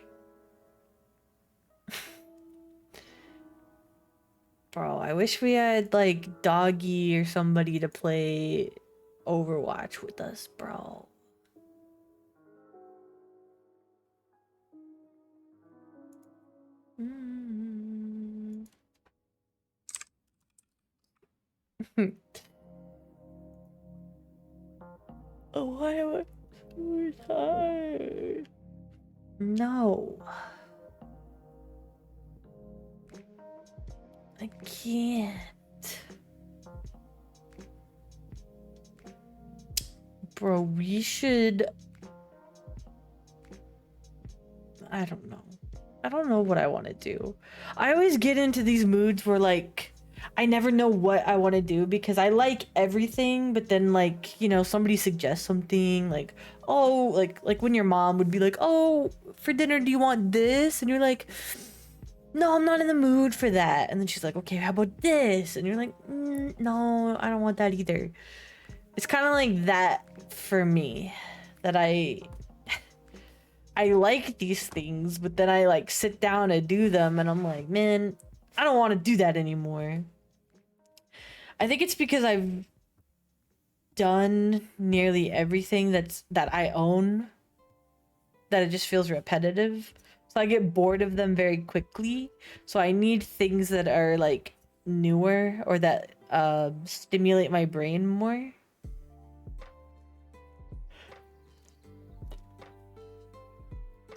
Bro, I wish we had like Doggy or somebody to play Overwatch with us, bro. Oh, why am I so tired? No. I can't. Bro, we should... I don't know. I don't know what I want to do. I always get into these moods where like I never know what I want to do because I like everything, but then like, you know, somebody suggests something like, oh, like when your mom would be like, "Oh, for dinner do you want this?" And you're like, "No, I'm not in the mood for that." And then she's like, "Okay, how about this?" And you're like, "No, I don't want that either." It's kind of like that for me, that I like these things, but then I like sit down and do them and I'm like, man, I don't want to do that anymore. I think it's because I've done nearly everything that I own, that it just feels repetitive. So I get bored of them very quickly. So I need things that are like newer or that stimulate my brain more.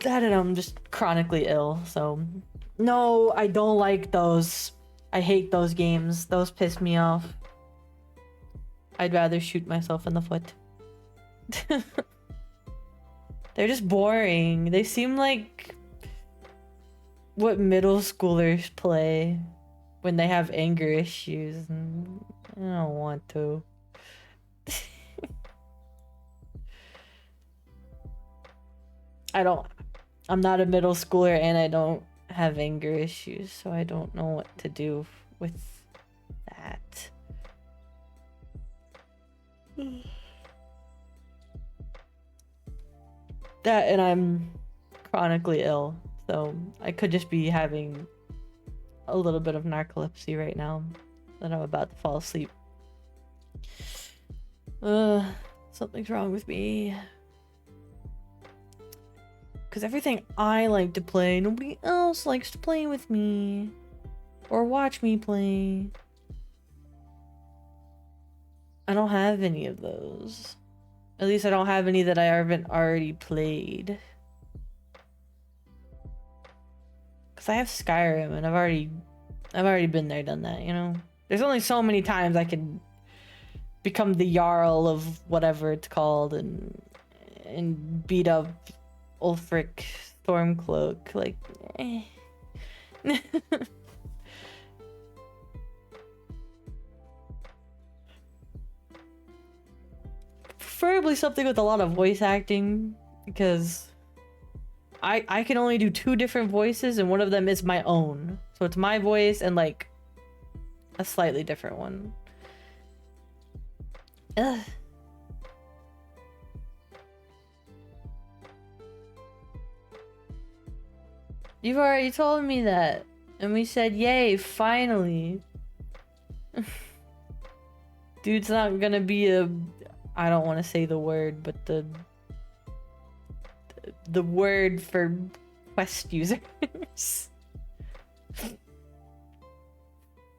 That and I'm just chronically ill, so no, I don't like those. I hate those games. Those piss me off. I'd rather shoot myself in the foot. They're just boring. They seem like what middle schoolers play when they have anger issues. And I don't want to. I'm not a middle schooler and I don't have anger issues, so I don't know what to do with that. That and I'm chronically ill, so I could just be having a little bit of narcolepsy right now that I'm about to fall asleep. Something's wrong with me. Because everything I like to play, nobody else likes to play with me. Or watch me play. I don't have any of those. At least I don't have any that I haven't already played. Because I have Skyrim and I've already been there, done that, you know? There's only so many times I can become the Jarl of whatever it's called and beat up Ulfric Stormcloak. Like, eh. Preferably something with a lot of voice acting, because I can only do 2 different voices and one of them is my own. So it's my voice and like a slightly different one. Ugh. You've already told me that. And we said, yay, finally. Dude's not gonna be a... I don't want to say the word, but the word for Quest users.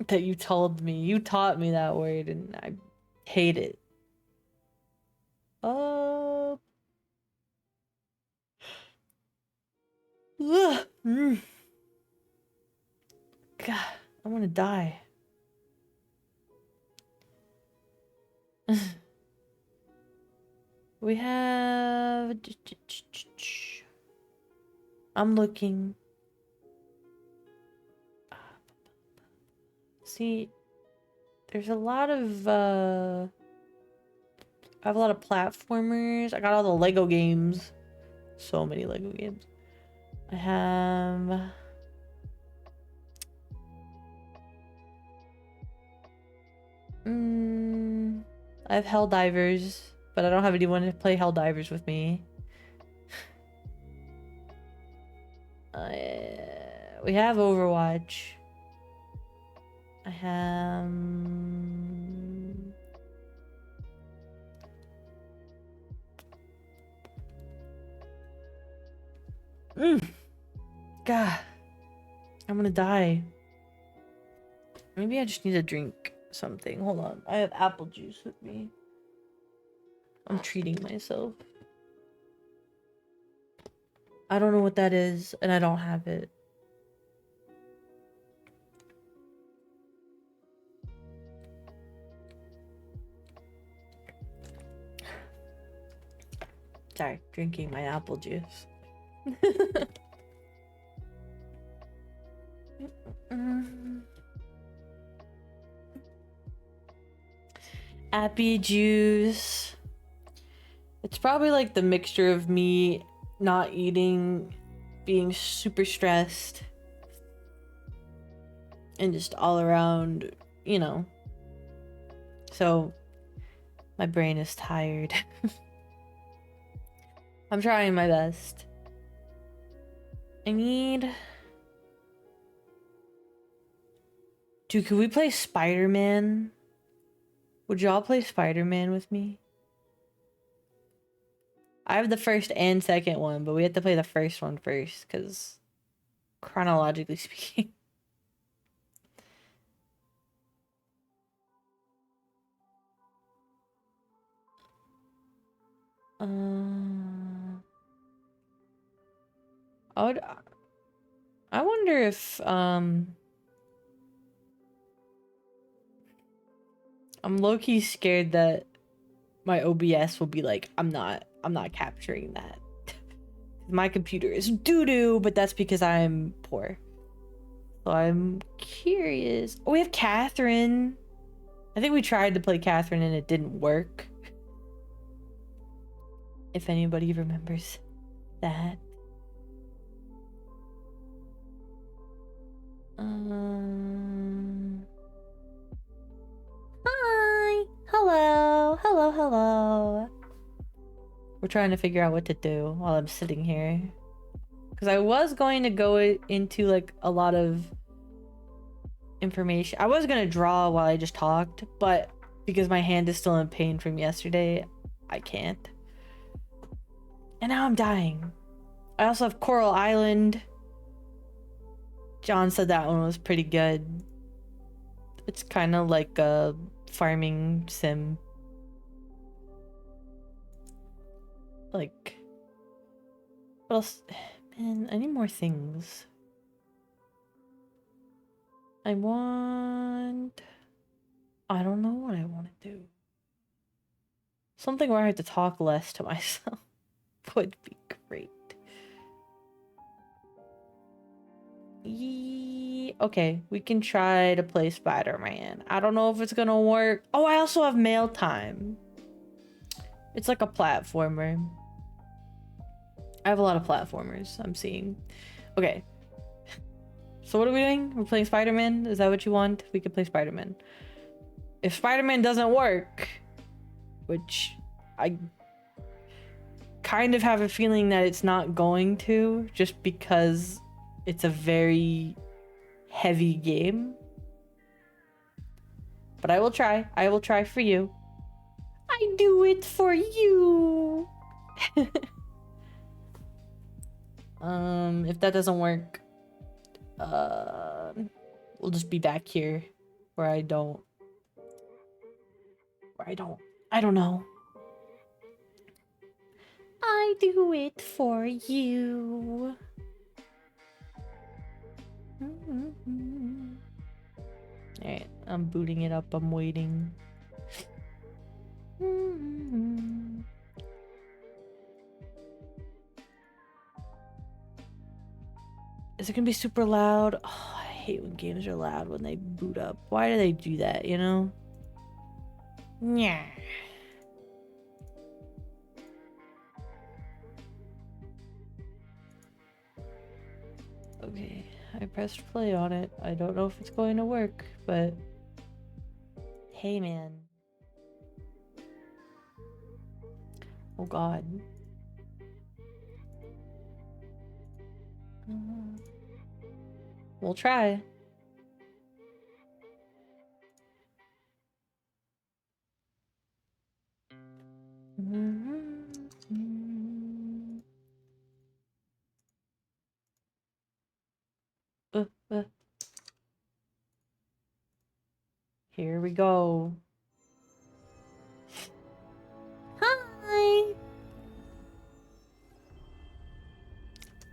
That you told me. You taught me that word and I hate it. Oh. Ugh. God, I want to die. We have... I'm looking. See, there's a lot of I have a lot of platformers. I got all the Lego games. So many Lego games. I have... I have Helldivers, but I don't have anyone to play Helldivers with me. We have Overwatch. I have... God, I'm gonna die. Maybe I just need to drink something. Hold on. I have apple juice with me. I'm treating myself. I don't know what that is, and I don't have it. Sorry, drinking my apple juice. Appy juice. It's probably like the mixture of me not eating, being super stressed, and just all around, you know. So my brain is tired. I'm trying my best. Dude, could we play Spider-Man? Would y'all play Spider-Man with me? I have the first and second one, but we have to play the first one first, because chronologically speaking. I wonder if I'm low-key scared that my OBS will be like, I'm not capturing that. My computer is doo-doo, but that's because I'm poor. So I'm curious. Oh, we have Catherine. I think we tried to play Catherine and it didn't work. If anybody remembers that. Hi. Hello. Hello, hello. We're trying to figure out what to do while I'm sitting here. Because I was going to go into like a lot of information. I was going to draw while I just talked, but because my hand is still in pain from yesterday, I can't. And now I'm dying. I also have Coral Island. John said that one was pretty good. It's kind of like a farming sim. Like, what else? Man, I need more things. I don't know what I want to do. Something where I have to talk less to myself would be great. Okay, we can try to play Spider-Man. I don't know if it's gonna work. Oh, I also have Mail Time. It's like a platformer. I have a lot of platformers I'm seeing. Okay. So what are we doing? We're playing Spider-Man? Is that what you want? We could play Spider-Man. If Spider-Man doesn't work, which I kind of have a feeling that it's not going to, just because it's a very heavy game. But I will try. I will try for you. I do it for you. If that doesn't work, we'll just be back here where I don't know. I do it for you. Alright, I'm booting it up. I'm waiting. Is it gonna be super loud? Oh, I hate when games are loud when they boot up. Why do they do that, you know? Yeah. Okay, I pressed play on it. I don't know if it's going to work, but hey, man. Oh God. We'll try. Here we go. Hi.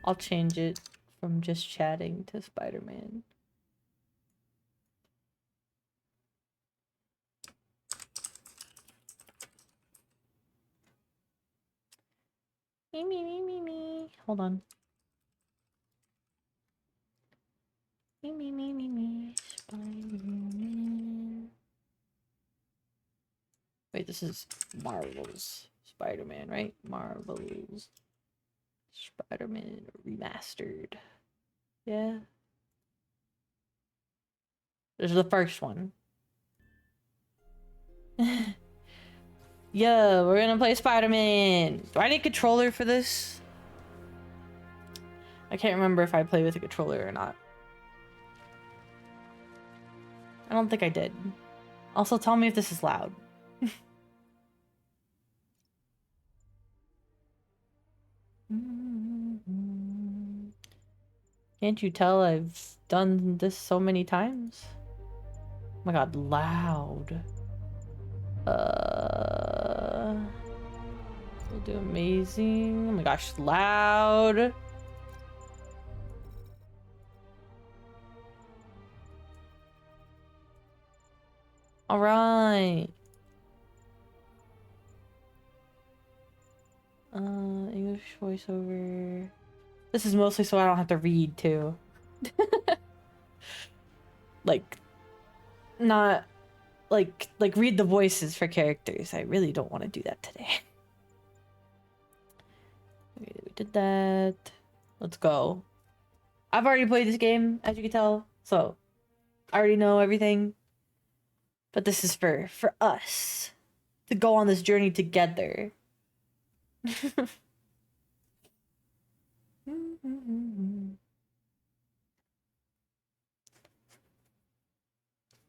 I'll change it from just chatting to Spider-Man. Me. Hold on. Me. Spider-Man. Wait, this is Marvel's Spider-Man, right? Marvel's Spider-Man Remastered. Yeah. This is the first one. Yeah, we're gonna play Spider-Man. Do I need a controller for this? I can't remember if I play with a controller or not. I don't think I did. Also, tell me if this is loud. Can't you tell I've done this so many times? Oh my god, loud. We'll do amazing. Oh my gosh, loud. All right. English voiceover. This is mostly so I don't have to read too. Like, not like read the voices for characters. I really don't want to do that today. Okay, we did that. Let's go. I've already played this game, as you can tell, so I already know everything. But this is for us to go on this journey together.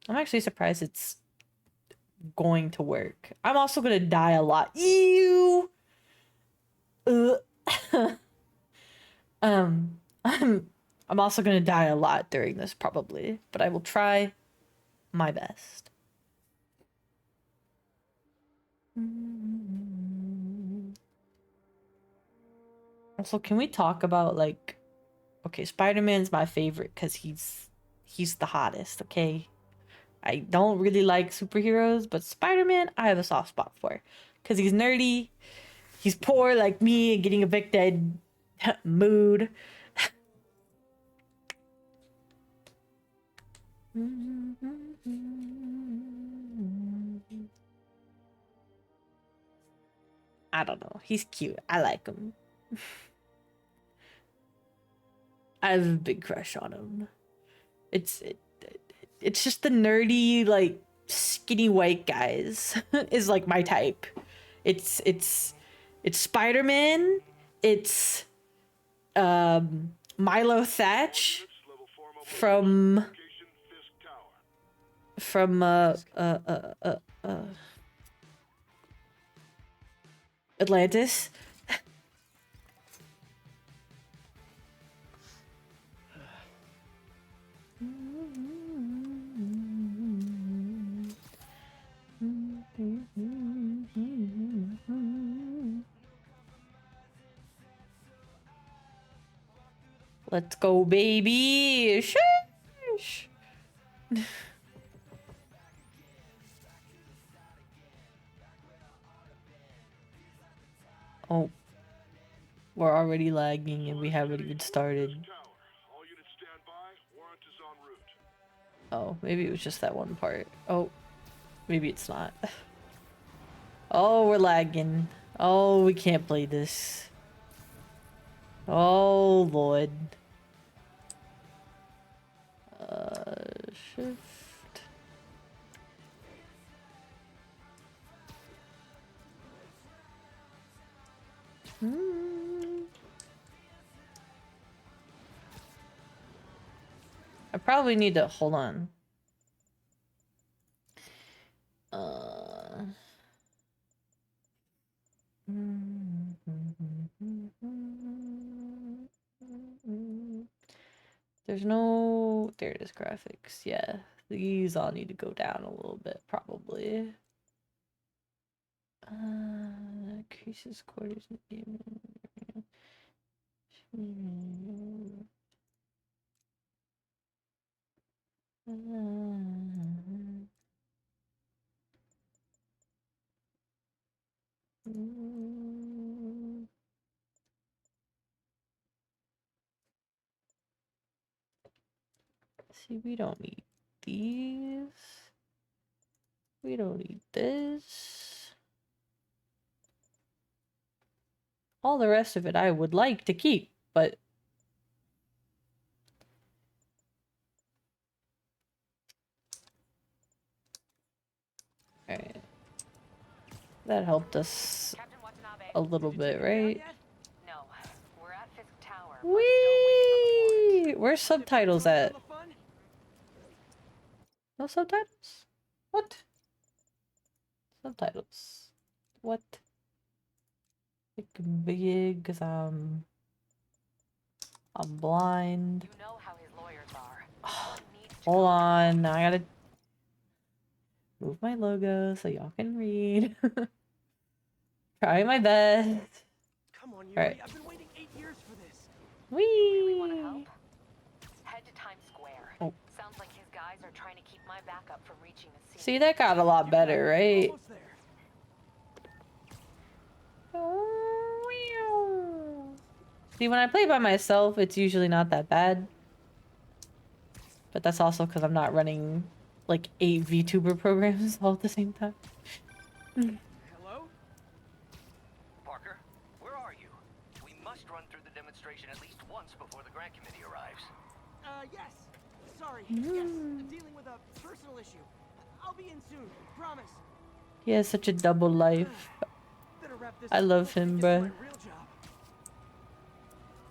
I'm actually surprised it's going to work. I'm also gonna die a lot. Ew. I'm also gonna die a lot during this probably, but I will try my best. Also, can we talk about like, okay, Spider-Man's my favorite because he's the hottest, okay? I don't really like superheroes, but Spider-Man I have a soft spot for because he's nerdy, he's poor like me and getting evicted. Mood. I don't know. He's cute. I like him. I have a big crush on him. It's just the nerdy like skinny white guys is like my type. It's Spider-Man. It's Milo Thatch from Atlantis. Let's go, baby. Shush. Oh, we're already lagging and we haven't even started. Oh, maybe it was just that one part. Oh, maybe it's not. Oh, we're lagging. Oh, we can't play this. Oh, Lord. Shift. I probably need to hold on. There's no... There it is, graphics. Yeah, these all need to go down a little bit, probably. Increases quarters in the game. See, we don't need these. We don't need this. All the rest of it I would like to keep, but alright. That helped us Captain Watanabe. a little bit, right? No, we're at Fisk Tower. but still waiting on Whee! Where's subtitles at? No subtitles? What? Subtitles. What? It can be because I'm blind. the report. You know how his lawyers are. He needs to Hold go. on, I gotta move my logo so y'all can read. Try my best. Come on, Yuri. Alright. I've been waiting 8 years for this. Really want to Whee! help? Head to Times Square. Oh. Sounds like his guys are trying to keep my backup from reaching the scene. See, that got a lot better, right? Almost there. See, when I play by myself, it's usually not that bad. But that's also because I'm not running like 8 VTuber programs all at the same time. Hello? Parker, where are you? We must run through the demonstration at least once before the grant committee arrives. Yes. Sorry. Yes. Dealing with a personal issue. I'll be in soon. Promise. He has such a double life. Better wrap this I up love before I him, get to bruh. my real job.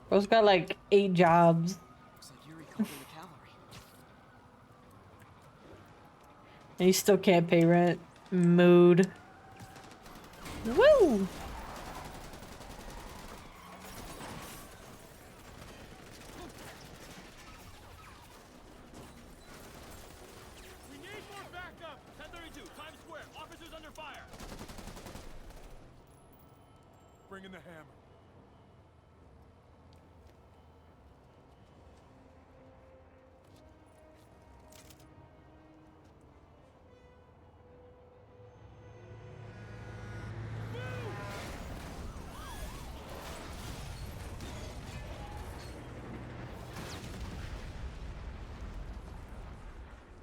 Bro's got like 8 jobs. Looks like Yuri called in the cavalry. And he still can't pay rent. Mood. Woo! We need more backup! 1032, Times Square. Officers under fire. Bring in the hammer.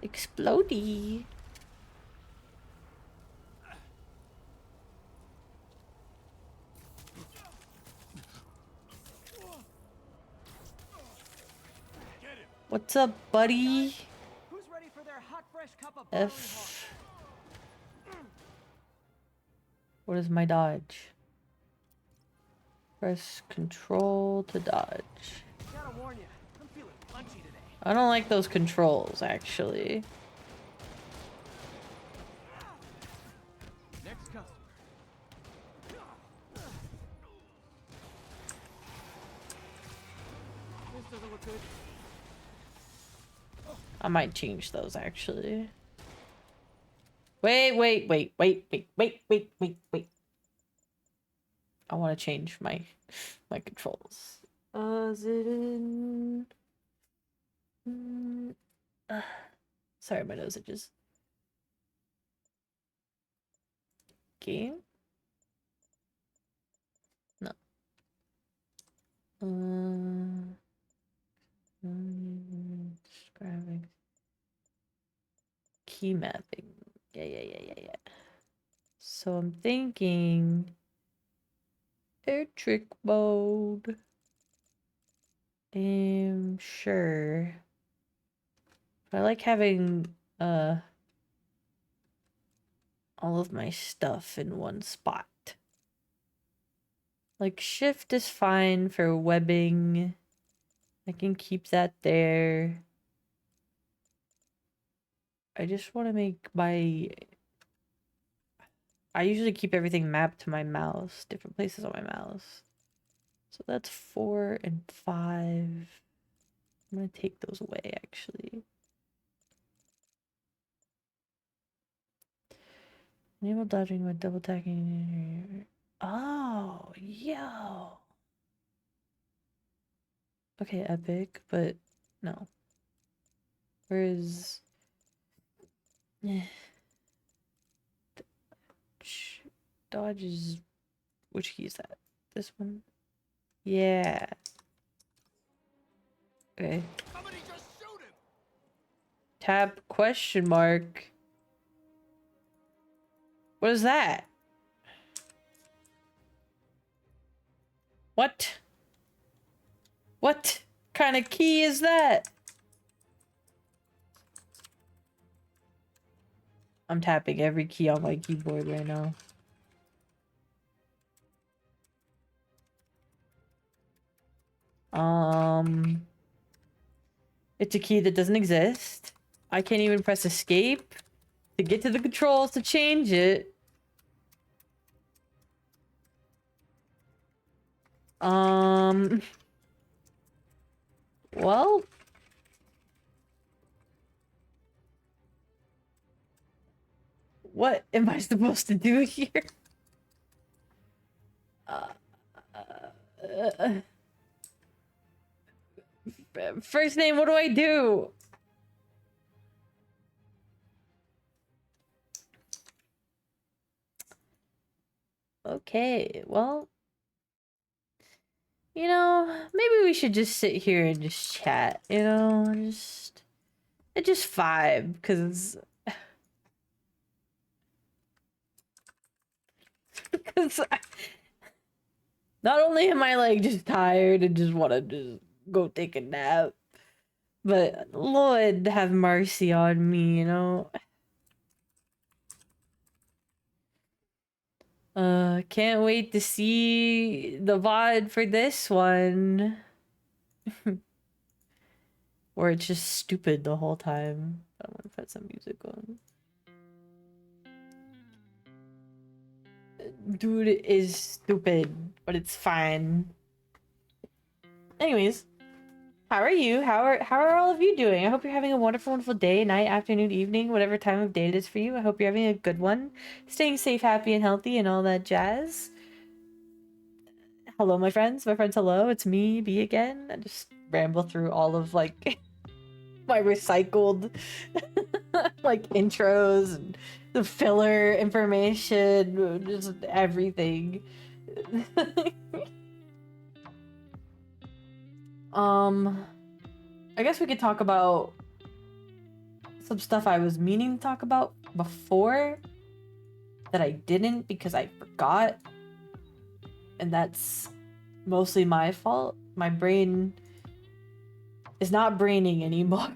Explodey. Get him. What's up, buddy? Who's ready for their hot, fresh cup of barley hawk? F. What is my dodge? Press control to dodge. Gotta warn you, I'm feeling punchy today. I don't like those controls, actually. Next customer. This doesn't look good. I might change those, actually. Wait. I want to change my controls. Is it in? Sorry, my nose itches. Game? No. Describing. Key mapping. Yeah. So I'm thinking air trick mode. Sure. But I like having all of my stuff in one spot. Like shift is fine for webbing. I can keep that there. I just want to make my... I usually keep everything mapped to my mouse, different places on my mouse. So that's 4 and 5. I'm gonna take those away, actually. Enable dodging by double tapping. Oh, yo. Okay, epic, but no. Whereas... Dodge is... Which key is that? This one? Yeah. Okay. Somebody just shoot him! Tap question mark. What is that? What? What kind of key is that? I'm tapping every key on my keyboard right now. It's a key that doesn't exist. I can't even press escape to get to the controls to change it. Well, what am I supposed to do here? First name, what do I do? Okay, well, you know, maybe we should just sit here and just chat, you know, just vibe, because not only am I like just tired and just want to just go take a nap, but Lord have mercy on me, you know. Can't wait to see the VOD for this one. Or it's just stupid the whole time. I want to put some music on. Dude is stupid, but it's fine. Anyways, how are you? How are all of you doing? I hope you're having a wonderful, wonderful day, night, afternoon, evening, whatever time of day it is for you. I hope you're having a good one. Staying safe, happy, and healthy, and all that jazz. Hello, my friends. My friends, hello. It's me, B again. I just ramble through all of, like, my recycled, like, intros and the filler information, just everything. I guess we could talk about some stuff I was meaning to talk about before that I didn't because I forgot. And that's mostly my fault. My brain is not braining anymore.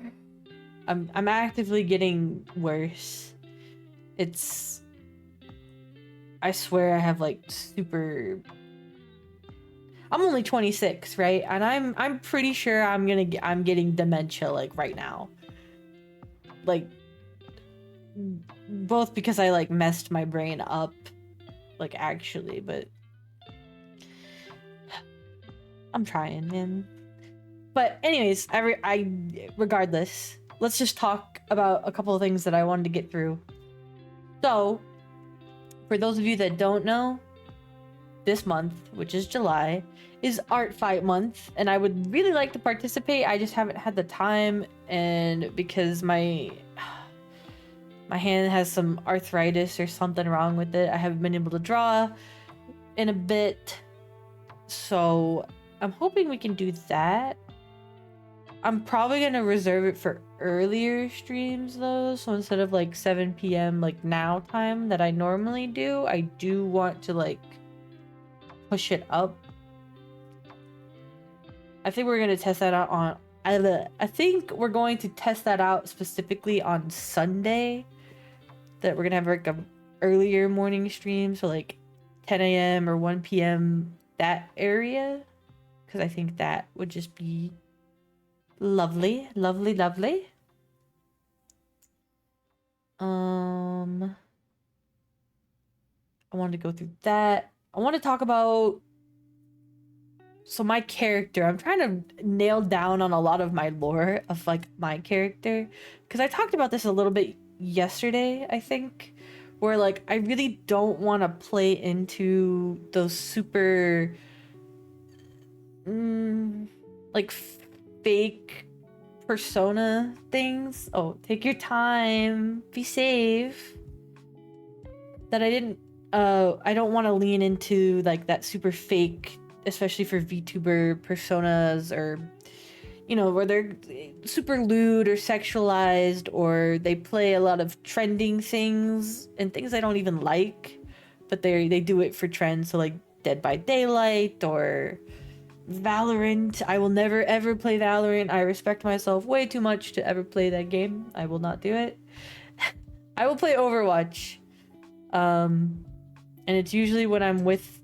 I'm actively getting worse. I swear I have like I'm only 26, right? And I'm pretty sure I'm getting dementia like right now. Like both because I like messed my brain up like actually, but I'm trying, man. But anyways, regardless, let's just talk about a couple of things that I wanted to get through. So, for those of you that don't know, this month, which is July, is Art Fight Month, and I would really like to participate. I just haven't had the time, and because my hand has some arthritis or something wrong with it, I haven't been able to draw in a bit. So, I'm hoping we can do that. I'm probably going to reserve it for earlier streams though, so instead of like 7 p.m. like now time that I normally do, I do want to like push it up. I think we're going to test that out on I think we're going to test that out specifically on Sunday, that we're going to have like a earlier morning stream, so like 10 a.m. or 1 p.m. that area, because I think that would just be lovely, lovely, lovely. I wanted to go through that. I want to talk about my character. I'm trying to nail down on a lot of my lore of like my character, because I talked about this a little bit yesterday, I think, where like I really don't want to play into those super like fake persona things. Oh, take your time, be safe. That I don't want to lean into like that super fake, especially for VTuber personas, or you know, where they're super lewd or sexualized, or they play a lot of trending things and things I don't even like, but they do it for trends. So like Dead by Daylight or Valorant. I will never ever play Valorant. I respect myself way too much to ever play that game. I will not do it. I will play Overwatch. And it's usually when I'm with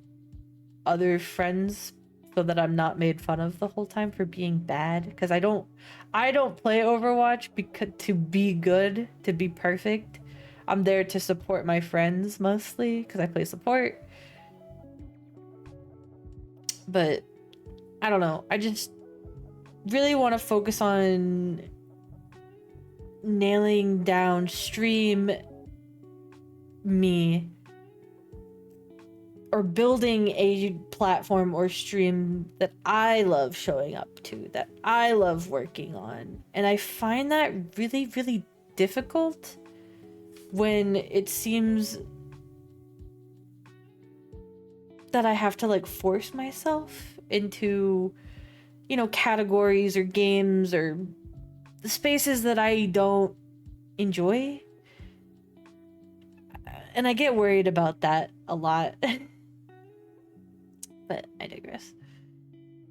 other friends, so that I'm not made fun of the whole time for being bad, because I don't play Overwatch because to be good, to be perfect. I'm there to support my friends mostly because I play support. But I don't know. I just really want to focus on nailing down stream me, or building a platform or stream that I love showing up to, that I love working on. And I find that really, really difficult when it seems that I have to like force myself into, you know, categories or games or spaces that I don't enjoy. And I get worried about that a lot. But I digress.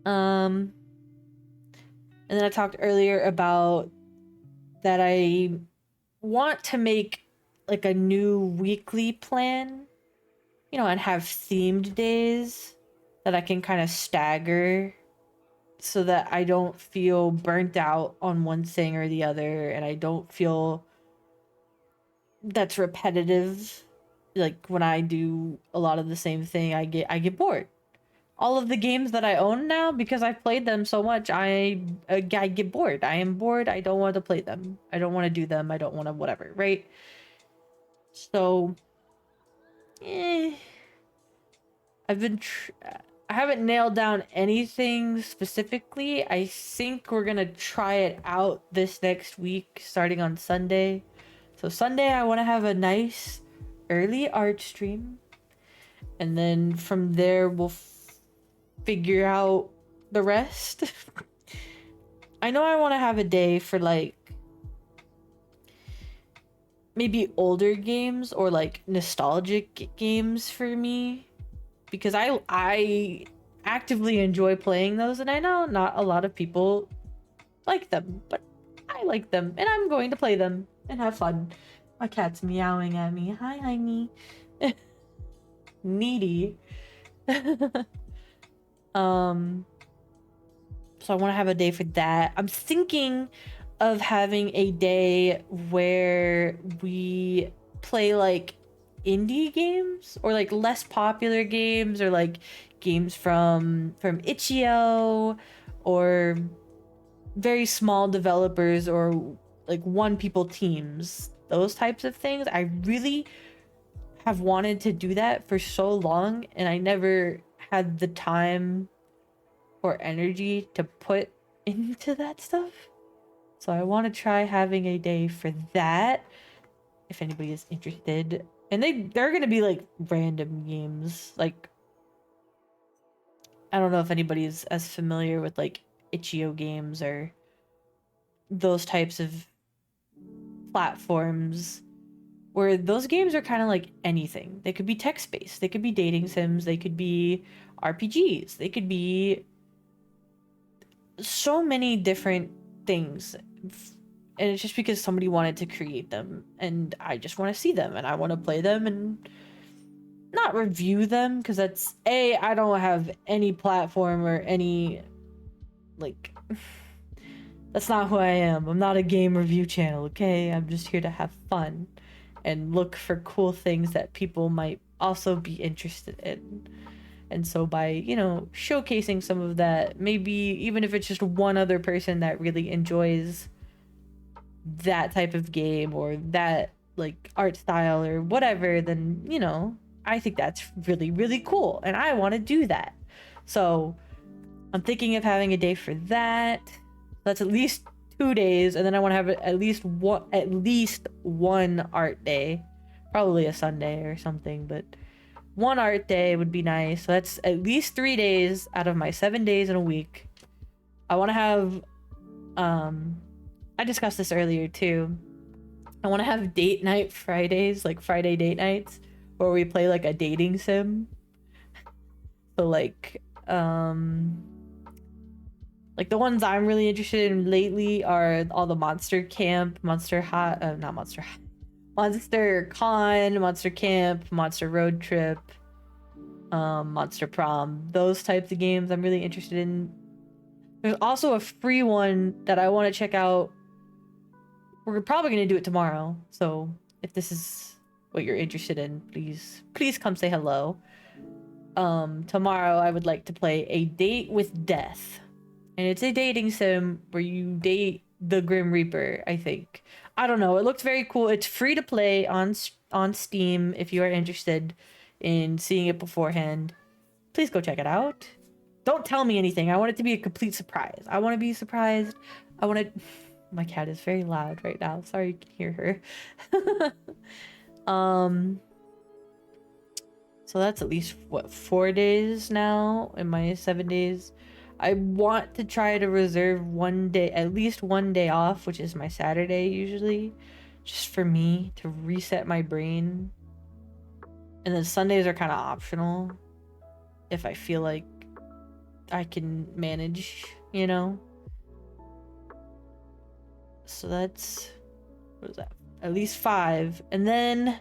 And then I talked earlier about that I want to make like a new weekly plan, you know, and have themed days that I can kind of stagger so that I don't feel burnt out on one thing or the other, and I don't feel that's repetitive. Like when I do a lot of the same thing, I get bored. All of the games that I own now, because I've played them so much, I get bored. I am bored. I don't want to play them. I don't want to do them. I don't want to whatever, right? So, I haven't nailed down anything specifically. I think we're gonna try it out this next week, starting on Sunday. So Sunday, I want to have a nice early art stream, and then from there we'll figure out the rest. I know I want to have a day for like maybe older games or like nostalgic games for me, because I actively enjoy playing those, and I know not a lot of people like them, but I like them, and I'm going to play them and have fun. My cat's meowing at me. Hi, honey. Needy. So I want to have a day for that. I'm thinking of having a day where we play like indie games, or like less popular games, or like games from Itch.io, or very small developers, or like one people teams, those types of things. I really have wanted to do that for so long, and I never had the time or energy to put into that stuff. So I want to try having a day for that, if anybody is interested. And they're gonna be like random games. Like, I don't know if anybody's as familiar with like Itch.io games or those types of platforms, where those games are kind of like anything. They could be text-based, they could be dating sims, they could be RPGs, they could be so many different things. And it's just because somebody wanted to create them, and I just want to see them, and I want to play them and not review them, because that's I don't have any platform or any like that's not who I am. I'm not a game review channel, okay? I'm just here to have fun and look for cool things that people might also be interested in. And so by, you know, showcasing some of that, maybe even if it's just one other person that really enjoys that type of game or that like art style or whatever, then, you know, I think that's really, really cool, and I want to do that. So I'm thinking of having a day for that. That's at least 2 days, and then I want to have at least one art day, probably a Sunday or something, but one art day would be nice. So that's at least 3 days out of my 7 days in a week. I want to have I discussed this earlier too. I want to have date night Fridays, like Friday date nights, where we play like a dating sim. So like the ones I'm really interested in lately are all the Monster Camp, Monster Con, Monster Camp, Monster Road Trip, Monster Prom. Those types of games I'm really interested in. There's also a free one that I want to check out. We're probably going to do it tomorrow. So if this is what you're interested in, please come say hello. Tomorrow I would like to play A Date with Death. And it's a dating sim where you date the Grim Reaper, I think. I don't know. It looks very cool. It's free to play on Steam if you are interested in seeing it beforehand. Please go check it out. Don't tell me anything. I want it to be a complete surprise. I want to be surprised. I want to... My cat is very loud right now. Sorry you can hear her. So that's at least, what, 4 days now in my 7 days. I want to try to reserve one day, at least one day off, which is my Saturday usually, just for me to reset my brain. And then Sundays are kind of optional if I feel like I can manage, you know? So that's, what is that? At least 5. And then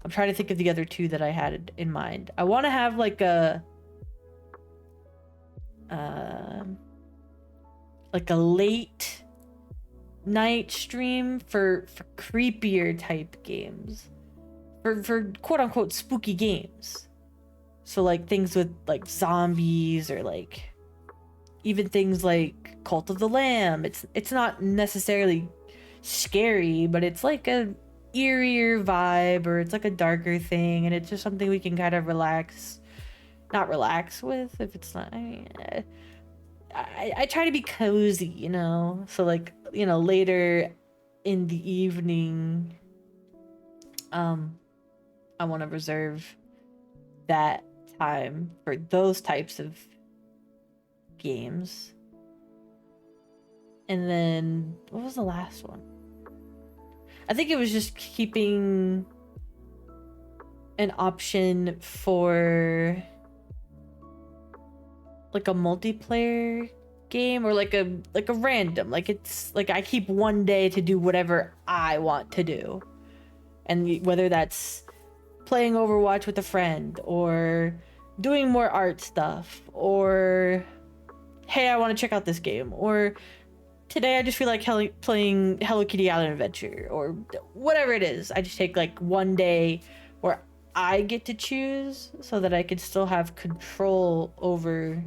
I'm trying to think of the other 2 that I had in mind. I want to have like a late night stream for creepier type games, for quote unquote spooky games. So like things with like zombies, or like even things like Cult of the Lamb. It's not necessarily scary, but it's like a eerier vibe, or it's like a darker thing, and it's just something we can kind of not relax with, if it's not, I mean, I try to be cozy, you know? So like, you know, later in the evening, I want to reserve that time for those types of games. And then, what was the last one? I think it was just keeping an option for like a multiplayer game, or like a random, like it's like I keep one day to do whatever I want to do, and whether that's playing Overwatch with a friend, or doing more art stuff, or hey, I want to check out this game, or today I just feel like playing Hello Kitty Island Adventure, or whatever it is. I just take like one day where I get to choose, so that I can still have control over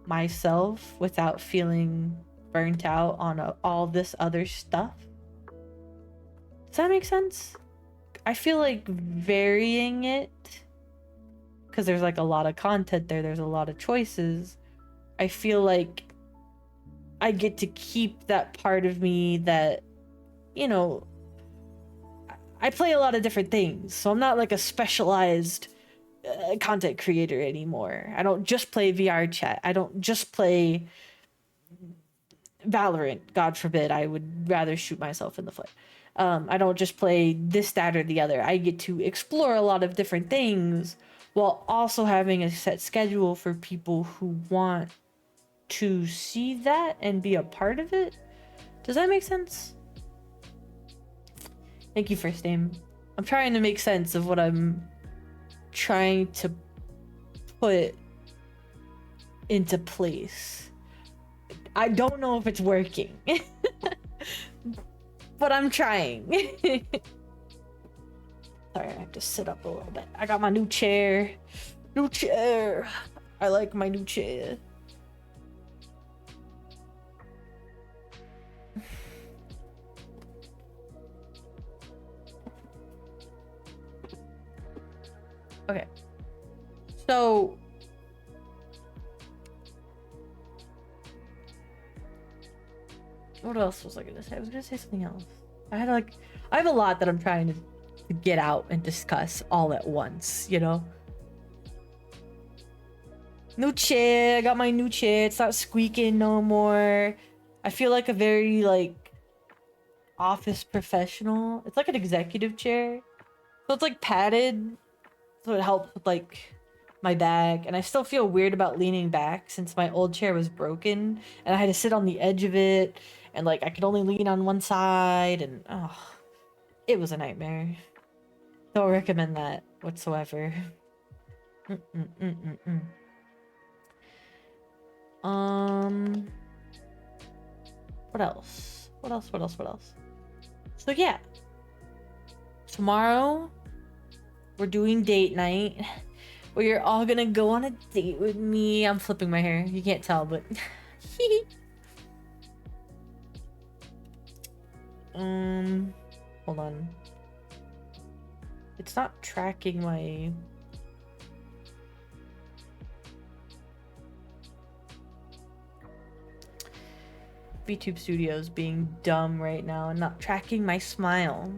myself without feeling burnt out on all this other stuff. Does that make sense? I feel like varying it, because there's like a lot of content there's a lot of choices. I feel like I get to keep that part of me that, you know, I play a lot of different things, so I'm not like a specialized content creator anymore. I don't just play VR chat. I don't just play Valorant. God forbid, I would rather shoot myself in the foot. I don't just play this, that, or the other. I get to explore a lot of different things while also having a set schedule for people who want to see that and be a part of it. Does that make sense? Thank you, First Name. I'm trying to make sense of what I'm trying to put into place. I don't know if it's working, but I'm trying. Sorry, I have to sit up a little bit. I got my new chair. New chair. I like my new chair. Okay. So what else was I gonna say? I was gonna say something else. I have a lot that I'm trying to get out and discuss all at once, you know? New chair, I got my new chair. It's not squeaking no more. I feel like a very like office professional. It's like an executive chair. So it's like padded. So it helps with like my back. And I still feel weird about leaning back since my old chair was broken and I had to sit on the edge of it and like I could only lean on one side and oh, it was a nightmare. Don't recommend that whatsoever. What else? What else? So yeah. Tomorrow we're doing date night. Where you're all gonna go on a date with me. I'm flipping my hair. You can't tell, but hold on. It's not tracking my VTube Studios being dumb right now and not tracking my smile.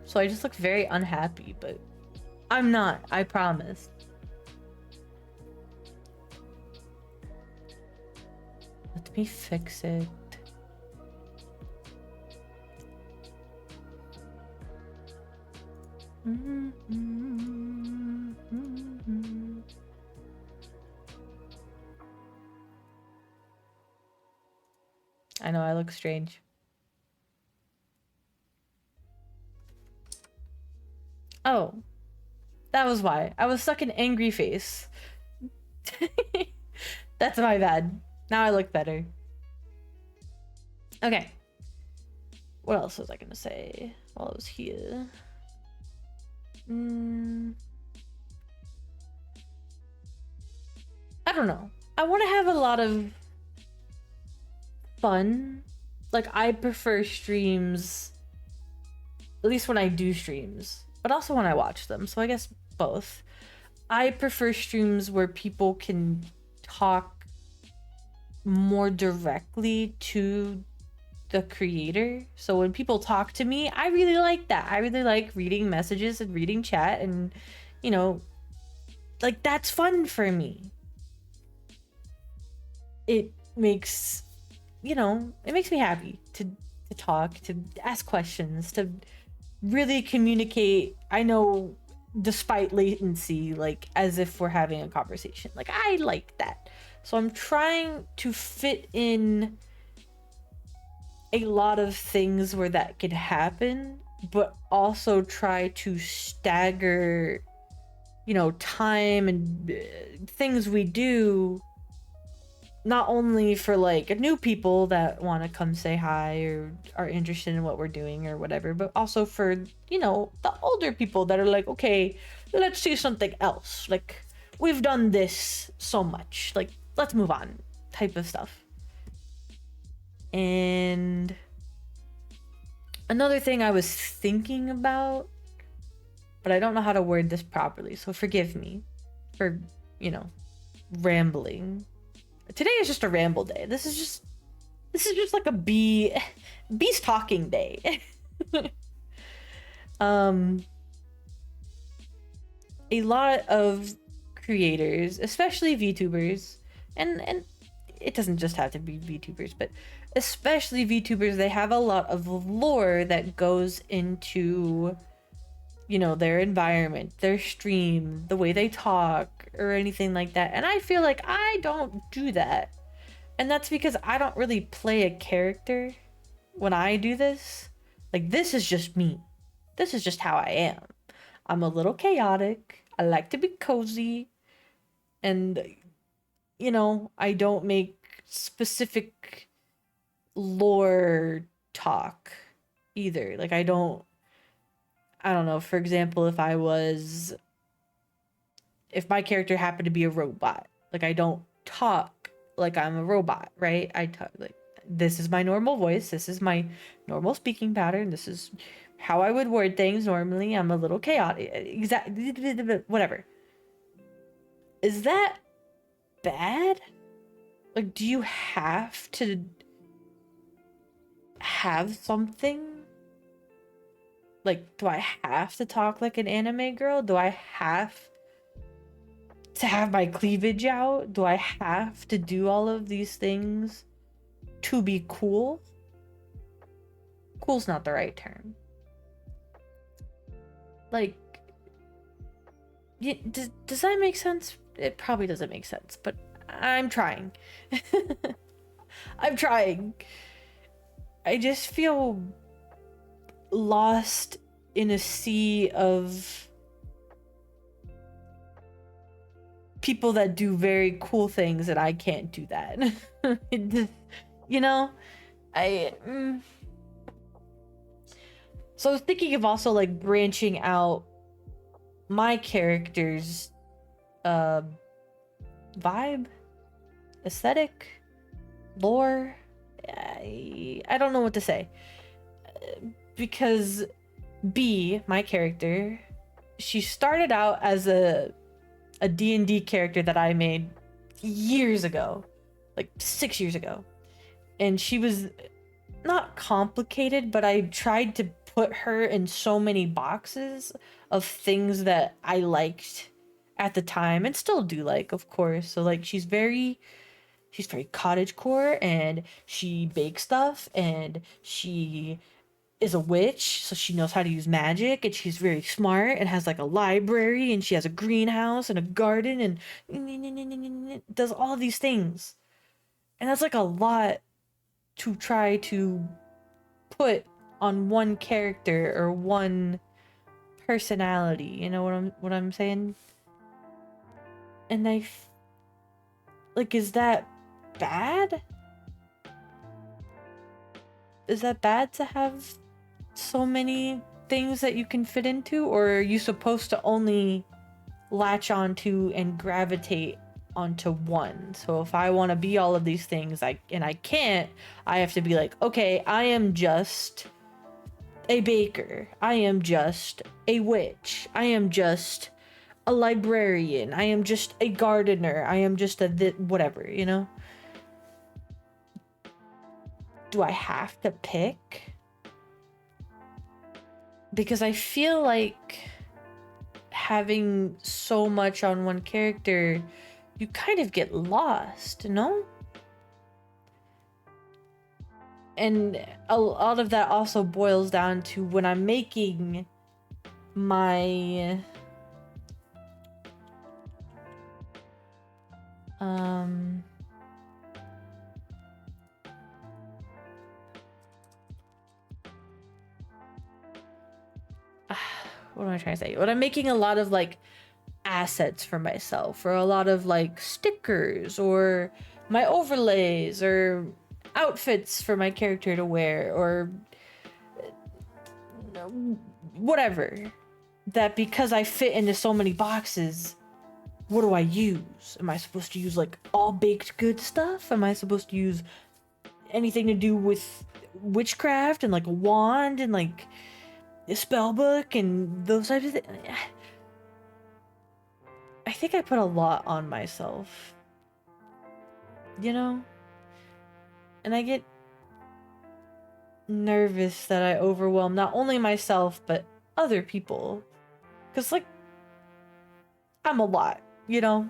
So I just look very unhappy, but I'm not, I promise. Let me fix it. I know I look strange. Oh, that was why. I was stuck in angry face. That's my bad. Now I look better. Okay. What else was I gonna say while I was here? I don't know. I want to have a lot of fun. Like, I prefer streams, at least when I do streams, but also when I watch them. So I guess both. I prefer streams where people can talk more directly to the creator. So when people talk to me, I really like that. I really like reading messages and reading chat and, you know, like, that's fun for me. It makes, you know, it makes me happy to talk, to ask questions, to really communicate. I know, despite latency, like, as if we're having a conversation. Like, I like that. So I'm trying to fit in a lot of things where that could happen, but also try to stagger, you know, time and things we do, not only for like new people that want to come say hi or are interested in what we're doing or whatever, but also for, you know, the older people that are like, okay, let's see something else. Like, we've done this so much, like, let's move on, type of stuff. And another thing I was thinking about, but I don't know how to word this properly, so forgive me for, you know, rambling. Today is just a ramble day. This is just like a beast talking day. A lot of creators, especially VTubers, and it doesn't just have to be VTubers, but especially VTubers, they have a lot of lore that goes into, you know, their environment, their stream, the way they talk, or anything like that. And I feel like I don't do that. And that's because I don't really play a character when I do this. Like, this is just me. This is just how I am. I'm a little chaotic. I like to be cozy. And, you know, I don't make specific lore talk either. Like, I don't know, for example, if my character happened to be a robot, like, I don't talk like I'm a robot, right? I talk like, this is my normal voice, this is my normal speaking pattern, this is how I would word things normally. I'm a little chaotic, exactly, whatever. Is that bad? Like, do you have to have something? Like, do I have to talk like an anime girl? Do I have to have my cleavage out? Do I have to do all of these things to be cool. Cool's not the right term. Like, does that make sense? It probably doesn't make sense, but I'm trying. I'm trying. I just feel lost in a sea of people that do very cool things and I can't do that. It just, you know, So I was thinking of also like branching out my character's vibe, aesthetic, lore. I don't know what to say. Because B, my character, she started out as a D&D character that I made years ago, like 6 years ago. And she was not complicated, but I tried to put her in so many boxes of things that I liked at the time and still do like, of course. So like she's very cottagecore, and she bakes stuff, and she is a witch, so she knows how to use magic, and she's very smart and has like a library, and she has a greenhouse and a garden and does all of these things. And that's like a lot to try to put on one character or one personality, you know what I'm saying? And like, is that bad? Is that bad to have so many things that you can fit into, or are you supposed to only latch onto and gravitate onto one? So if I want to be all of these things, I can't, I have to be like, okay, I am just a baker, I am just a witch, I am just a librarian, I am just a gardener, I am just a whatever, you know? Do I have to pick? Because I feel like having so much on one character, you kind of get lost, no? And a lot of that also boils down to when I'm making my what am I trying to say? When I'm making a lot of like assets for myself, or a lot of like stickers, or my overlays, or outfits for my character to wear, or whatever, that because I fit into so many boxes, what do I use? Am I supposed to use like all baked good stuff? Am I supposed to use anything to do with witchcraft and like a wand and like a spell book and those types of things? I think I put a lot on myself, you know? And I get nervous that I overwhelm not only myself, but other people. Because, like, I'm a lot, you know?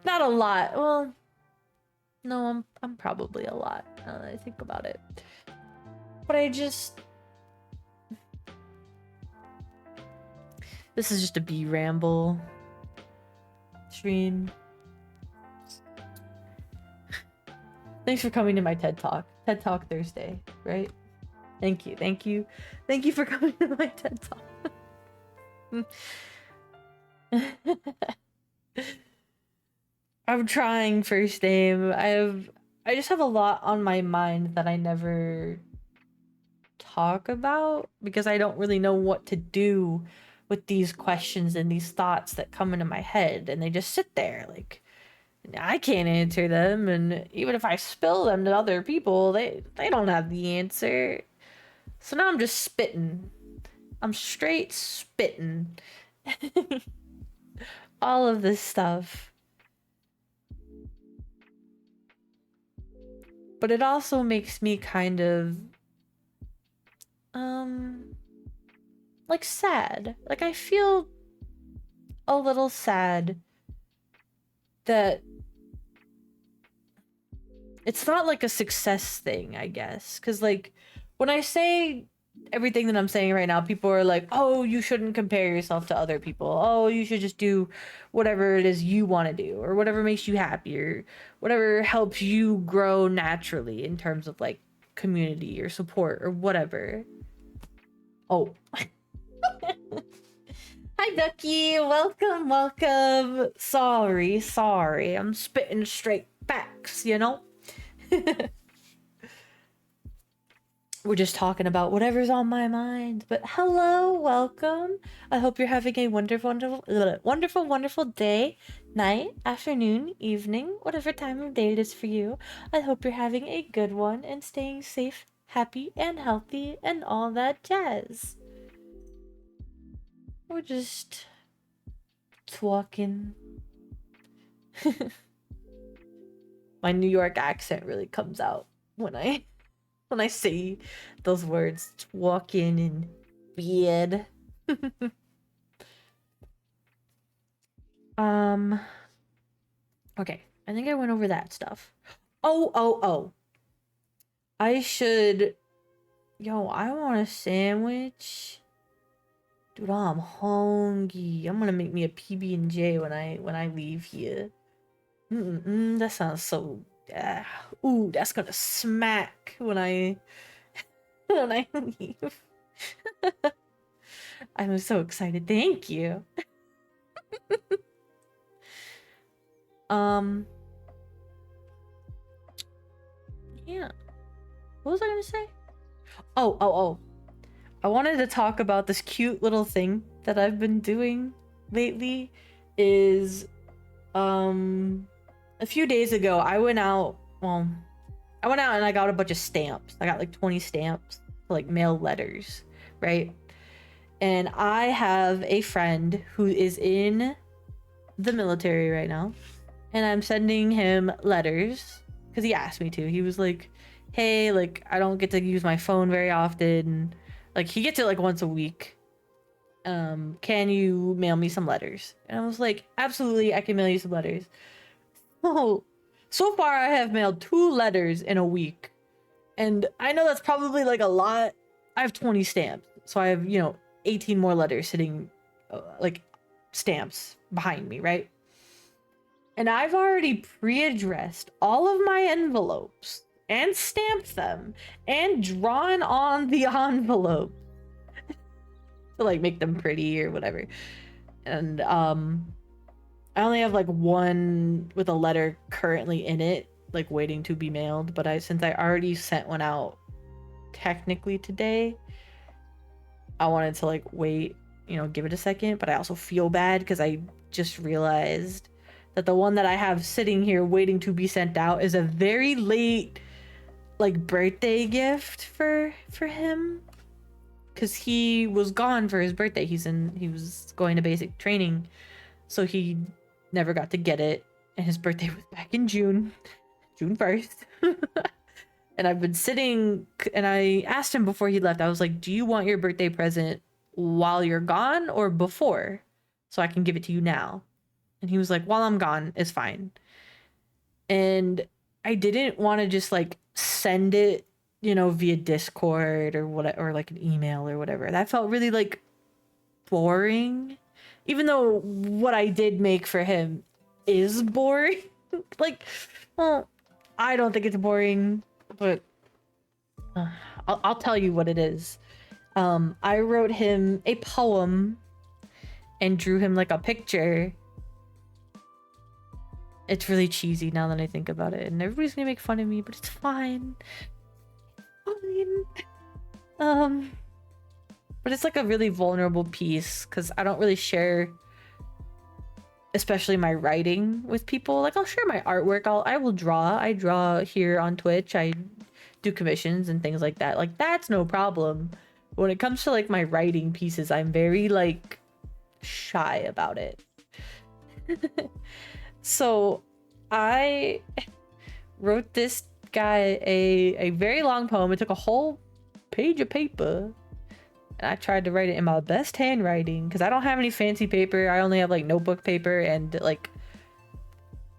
Not a lot. Well, no, I'm probably a lot, now that I think about it. But I just... This is just a bee ramble stream. Thanks for coming to my TED Talk. TED Talk Thursday, right? Thank you. Thank you. Thank you for coming to my TED Talk. I'm trying, First Name. I just have a lot on my mind that I never talk about because I don't really know what to do with these questions and these thoughts that come into my head, and they just sit there like I can't answer them, and even if I spill them to other people, they don't have the answer. So now I'm just spitting. I'm straight spitting. All of this stuff. But it also makes me kind of like sad. Like I feel a little sad that it's not like a success thing, I guess. Because, like, when I say everything that I'm saying right now, people are like, oh, you shouldn't compare yourself to other people. Oh, you should just do whatever it is you want to do, or whatever makes you happy, or whatever helps you grow naturally in terms of, like, community or support or whatever. Oh. Hi, Ducky. Welcome, welcome. Sorry. I'm spitting straight facts, you know? We're just talking about whatever's on my mind. But hello, welcome. I hope you're having a wonderful day, night, afternoon, evening, whatever time of day it is for you. I hope you're having a good one and staying safe, happy, and healthy, and all that jazz. We're just talking. My New York accent really comes out when I say those words, talking and beard. Okay, I think I went over that stuff. Oh. I want a sandwich. Dude, I'm hungry. I'm gonna make me a PB&J when I leave here. That sounds so. Ooh, that's gonna smack when I leave. I'm so excited. Thank you. Yeah. What was I gonna say? Oh. I wanted to talk about this cute little thing that I've been doing lately. Is a few days ago I went out and I got a bunch of stamps. I got like 20 stamps to like mail letters, right? And I have a friend who is in the military right now, and I'm sending him letters because he asked me to. He was like, hey, like, I don't get to use my phone very often. Like, he gets it like once a week. Can you mail me some letters? And I was like, absolutely, I can mail you some letters. Oh, so far I have mailed 2 letters in a week. And I know that's probably like a lot. I have 20 stamps. So I have, 18 more letters sitting, like, stamps behind me, right? And I've already pre-addressed all of my envelopes and stamped them and drawn on the envelope to like make them pretty or whatever. And I only have like one with a letter currently in it, like waiting to be mailed, but since I already sent one out technically today, I wanted to like wait, give it a second. But I also feel bad because I just realized that the one that I have sitting here waiting to be sent out is a very late like birthday gift for him, because he was gone for his birthday. He was going to basic training, so he never got to get it, and his birthday was back in June 1st. And I've been sitting, and I asked him before he left, I was like, do you want your birthday present while you're gone or before, so I can give it to you now? And he was like, while I'm gone is fine. And I didn't want to just like send it, via Discord or whatever, or like an email or whatever. That felt really like boring, even though what I did make for him is boring. Like, well, I don't think it's boring, but I'll tell you what it is. I wrote him a poem and drew him like a picture. It's really cheesy now that I think about it, and everybody's gonna make fun of me, but it's fine. But it's like a really vulnerable piece because I don't really share, especially my writing, with people. Like, I'll share my artwork. I will draw. I draw here on Twitch. I do commissions and things like that. Like, that's no problem. But when it comes to like my writing pieces, I'm very like shy about it. So I wrote this guy a very long poem. It took a whole page of paper, and I tried to write it in my best handwriting because I don't have any fancy paper. I only have like notebook paper and like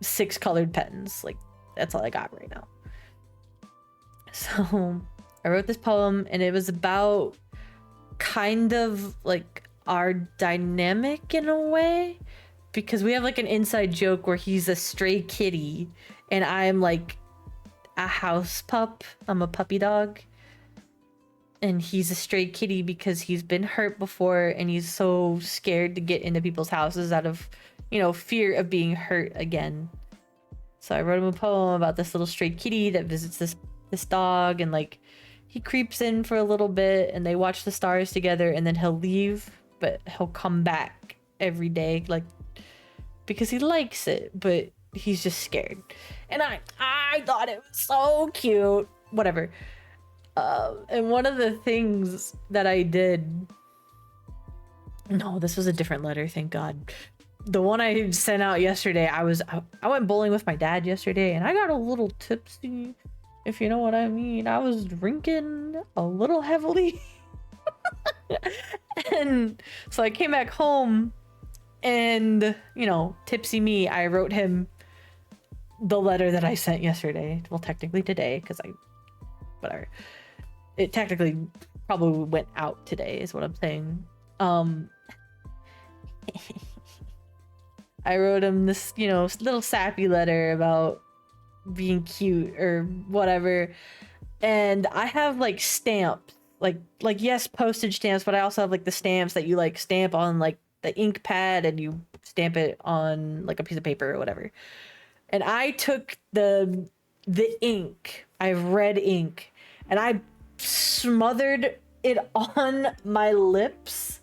6 colored pens. Like, that's all I got right now. So I wrote this poem, and it was about kind of like our dynamic in a way, because we have like an inside joke where he's a stray kitty and I'm like a house pup. I'm a puppy dog. And he's a stray kitty because he's been hurt before and he's so scared to get into people's houses out of, you know, fear of being hurt again. So I wrote him a poem about this little stray kitty that visits this dog, and like he creeps in for a little bit and they watch the stars together, and then he'll leave, but he'll come back every day, like, because he likes it, but he's just scared. And I thought it was so cute. Whatever. And one of the things that I did... No, this was a different letter, thank God. The one I sent out yesterday, I went bowling with my dad yesterday, and I got a little tipsy, if you know what I mean. I was drinking a little heavily. And so I came back home, and, you know, tipsy me, I wrote him the letter that I sent yesterday. Well, technically today, because whatever. It technically probably went out today, is what I'm saying. I wrote him this, you know, little sappy letter about being cute or whatever. And I have like stamps, like yes, postage stamps, but I also have like the stamps that you like stamp on like the ink pad and you stamp it on like a piece of paper or whatever. And I took the ink, I have red ink, and I smothered it on my lips,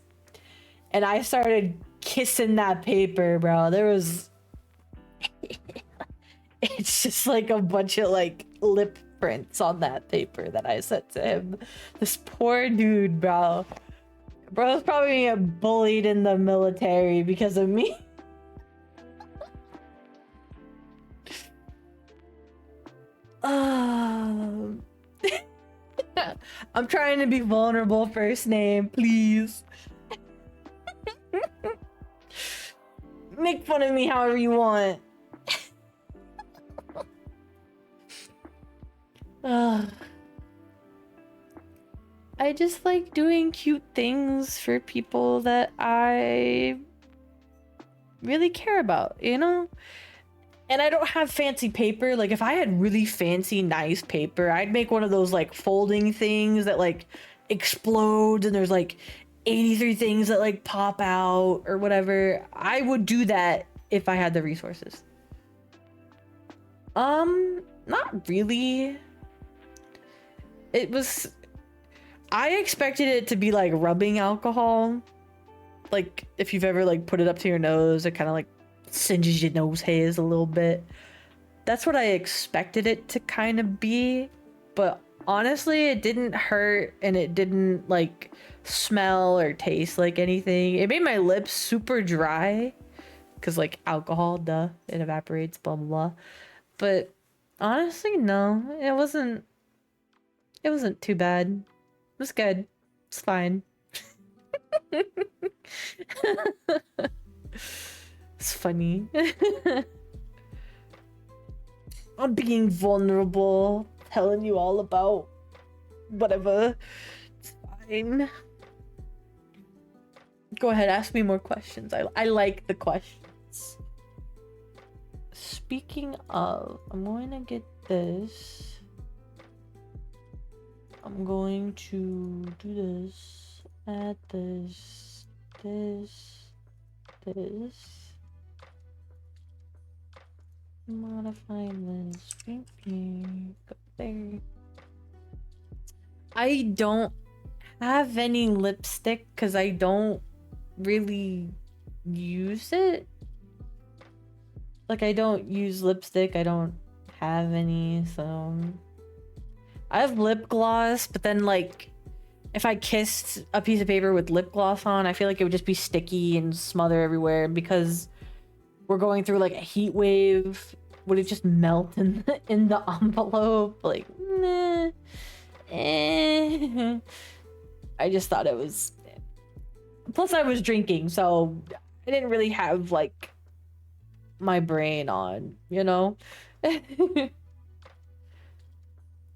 and I started kissing that paper, bro. There was it's just like a bunch of like lip prints on that paper that I sent to him. This poor dude, bro. Bro's probably gonna get bullied in the military because of me. I'm trying to be vulnerable, first name, please. Make fun of me however you want. I just like doing cute things for people that I really care about, you know? And I don't have fancy paper. Like, if I had really fancy, nice paper, I'd make one of those, like, folding things that, like, explodes and there's, like, 83 things that, like, pop out or whatever. I would do that if I had the resources. Not really. It was... I expected it to be, like, rubbing alcohol. Like, if you've ever, like, put it up to your nose, it kind of, like, singes your nose hairs a little bit. That's what I expected it to kind of be, but honestly it didn't hurt and it didn't like smell or taste like anything. It made my lips super dry because like alcohol, duh, it evaporates, blah blah blah. But honestly, no, it wasn't too bad. It was good. It's fine. It's funny. I'm being vulnerable, telling you all about whatever. It's fine. Go ahead, ask me more questions. I like the questions. Speaking of, I'm going to get this. I'm going to do this, add this, this. Modify this. Go there. I don't have any lipstick because I don't really use it. Like, I don't use lipstick. I don't have any, so I have lip gloss, but then like if I kissed a piece of paper with lip gloss on, I feel like it would just be sticky and smother everywhere. Because we're going through like a heat wave, would it just melt in the envelope? Like, nah. I just thought it was... Plus I was drinking, so I didn't really have like my brain on, you know?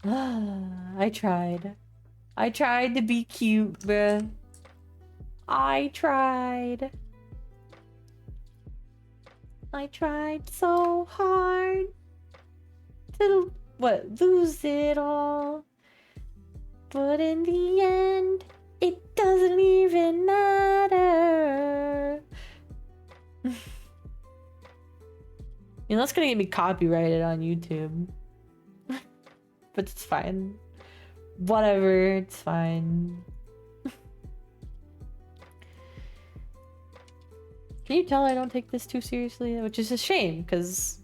I tried. I tried to be cute, bruh. I tried. I tried so hard to lose it all. But in the end, it doesn't even matter. You know, that's gonna get me copyrighted on YouTube. But it's fine. Whatever, it's fine. Can you tell I don't take this too seriously? Which is a shame, because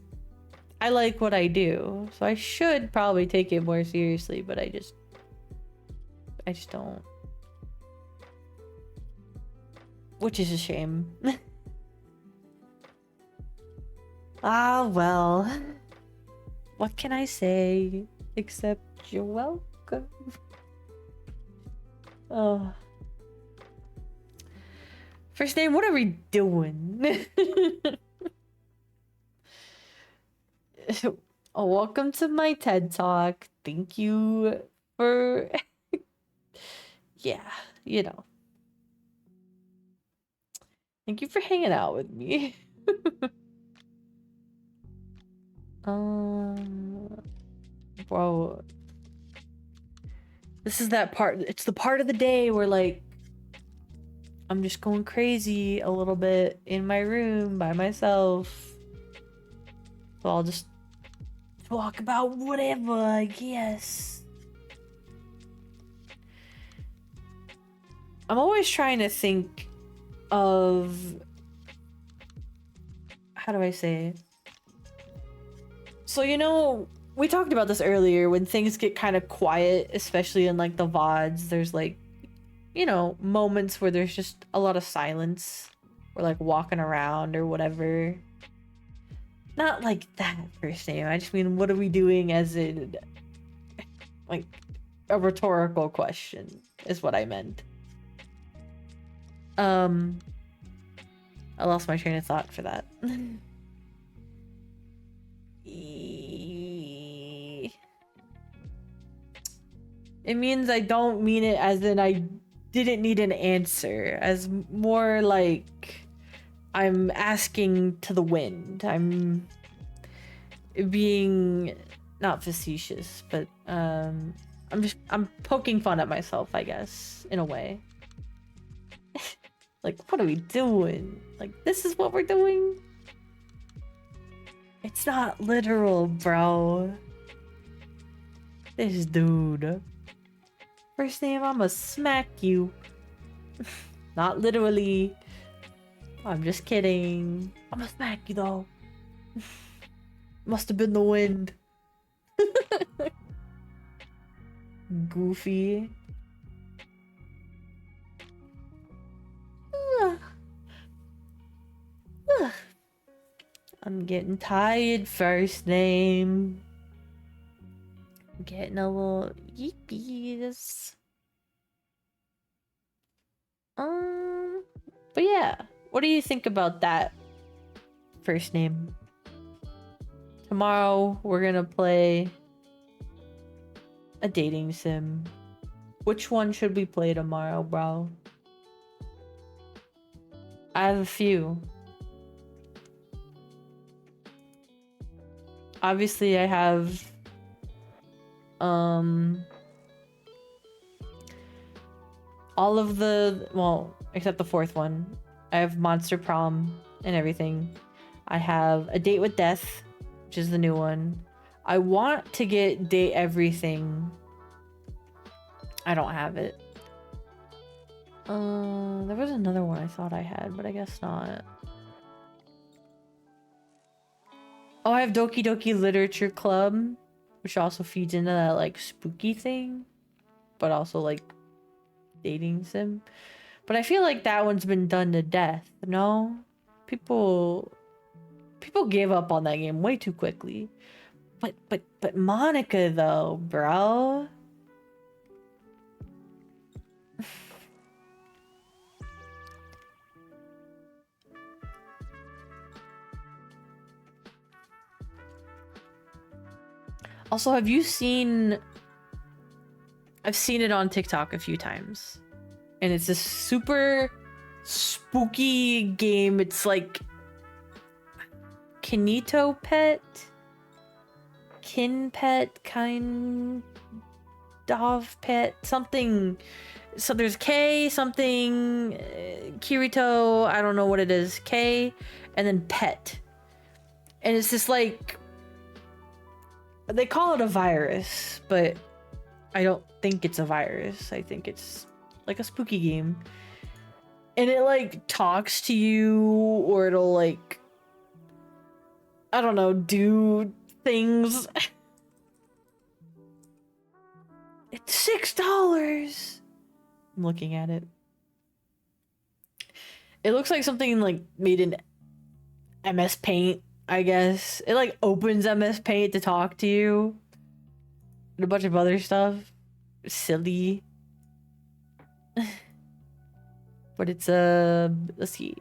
I like what I do. So I should probably take it more seriously, but I just don't. Which is a shame. Ah, well. What can I say? Except you're welcome. Oh. First name, what are we doing? Oh, welcome to my TED Talk. Thank you for... yeah, you know. Thank you for hanging out with me. Bro. This is that part. It's the part of the day where, like, I'm just going crazy a little bit in my room by myself. So I'll just talk about whatever, I guess. I'm always trying to think of... how do I say it? So, you know, we talked about this earlier, when things get kind of quiet, especially in, like, the VODs, there's, like, you know, moments where there's just a lot of silence. Or, like, walking around or whatever. Not like that, first name. I just mean, what are we doing as in, like, a rhetorical question, is what I meant. I lost my train of thought for that. It means I don't mean it as in I didn't need an answer, as more like I'm asking to the wind. I'm being not facetious, but I'm poking fun at myself, I guess, in a way. Like, what are we doing? Like, this is what we're doing? It's not literal, bro. This dude. First name, I'ma smack you. Not literally. I'm just kidding. I'ma smack you though. Must have been the wind. Goofy. I'm getting tired, first name. I'm getting a little yeepies. But yeah, what do you think about that, first name? Tomorrow we're gonna play a dating sim. Which one should we play tomorrow, bro? I have a few. Obviously, I have all of the, well, except the fourth one. I have Monster Prom and everything. I have A Date with Death, which is the new one. I want to get Date Everything. I don't have it. There was another one I thought I had, but I guess not. Oh, I have Doki Doki Literature Club, which also feeds into that, like, spooky thing, but also, like, dating sim. But I feel like that one's been done to death, no? People gave up on that game way too quickly. But Monica, though, bro. Also, have you seen I've seen it on TikTok a few times. And it's a super spooky game. It's like Kinito Pet? Kin Pet? Kind of Pet? Something. So there's K, something, Kirito, I don't know what it is. K, and then Pet. And it's just like, they call it a virus, but I don't think it's a virus. I think it's like a spooky game. And it like talks to you, or it'll like, I don't know, do things. It's $6. I'm looking at it. It looks like something like made in MS Paint, I guess. It like opens MS Paint to talk to you. And a bunch of other stuff. Silly. But it's let's see.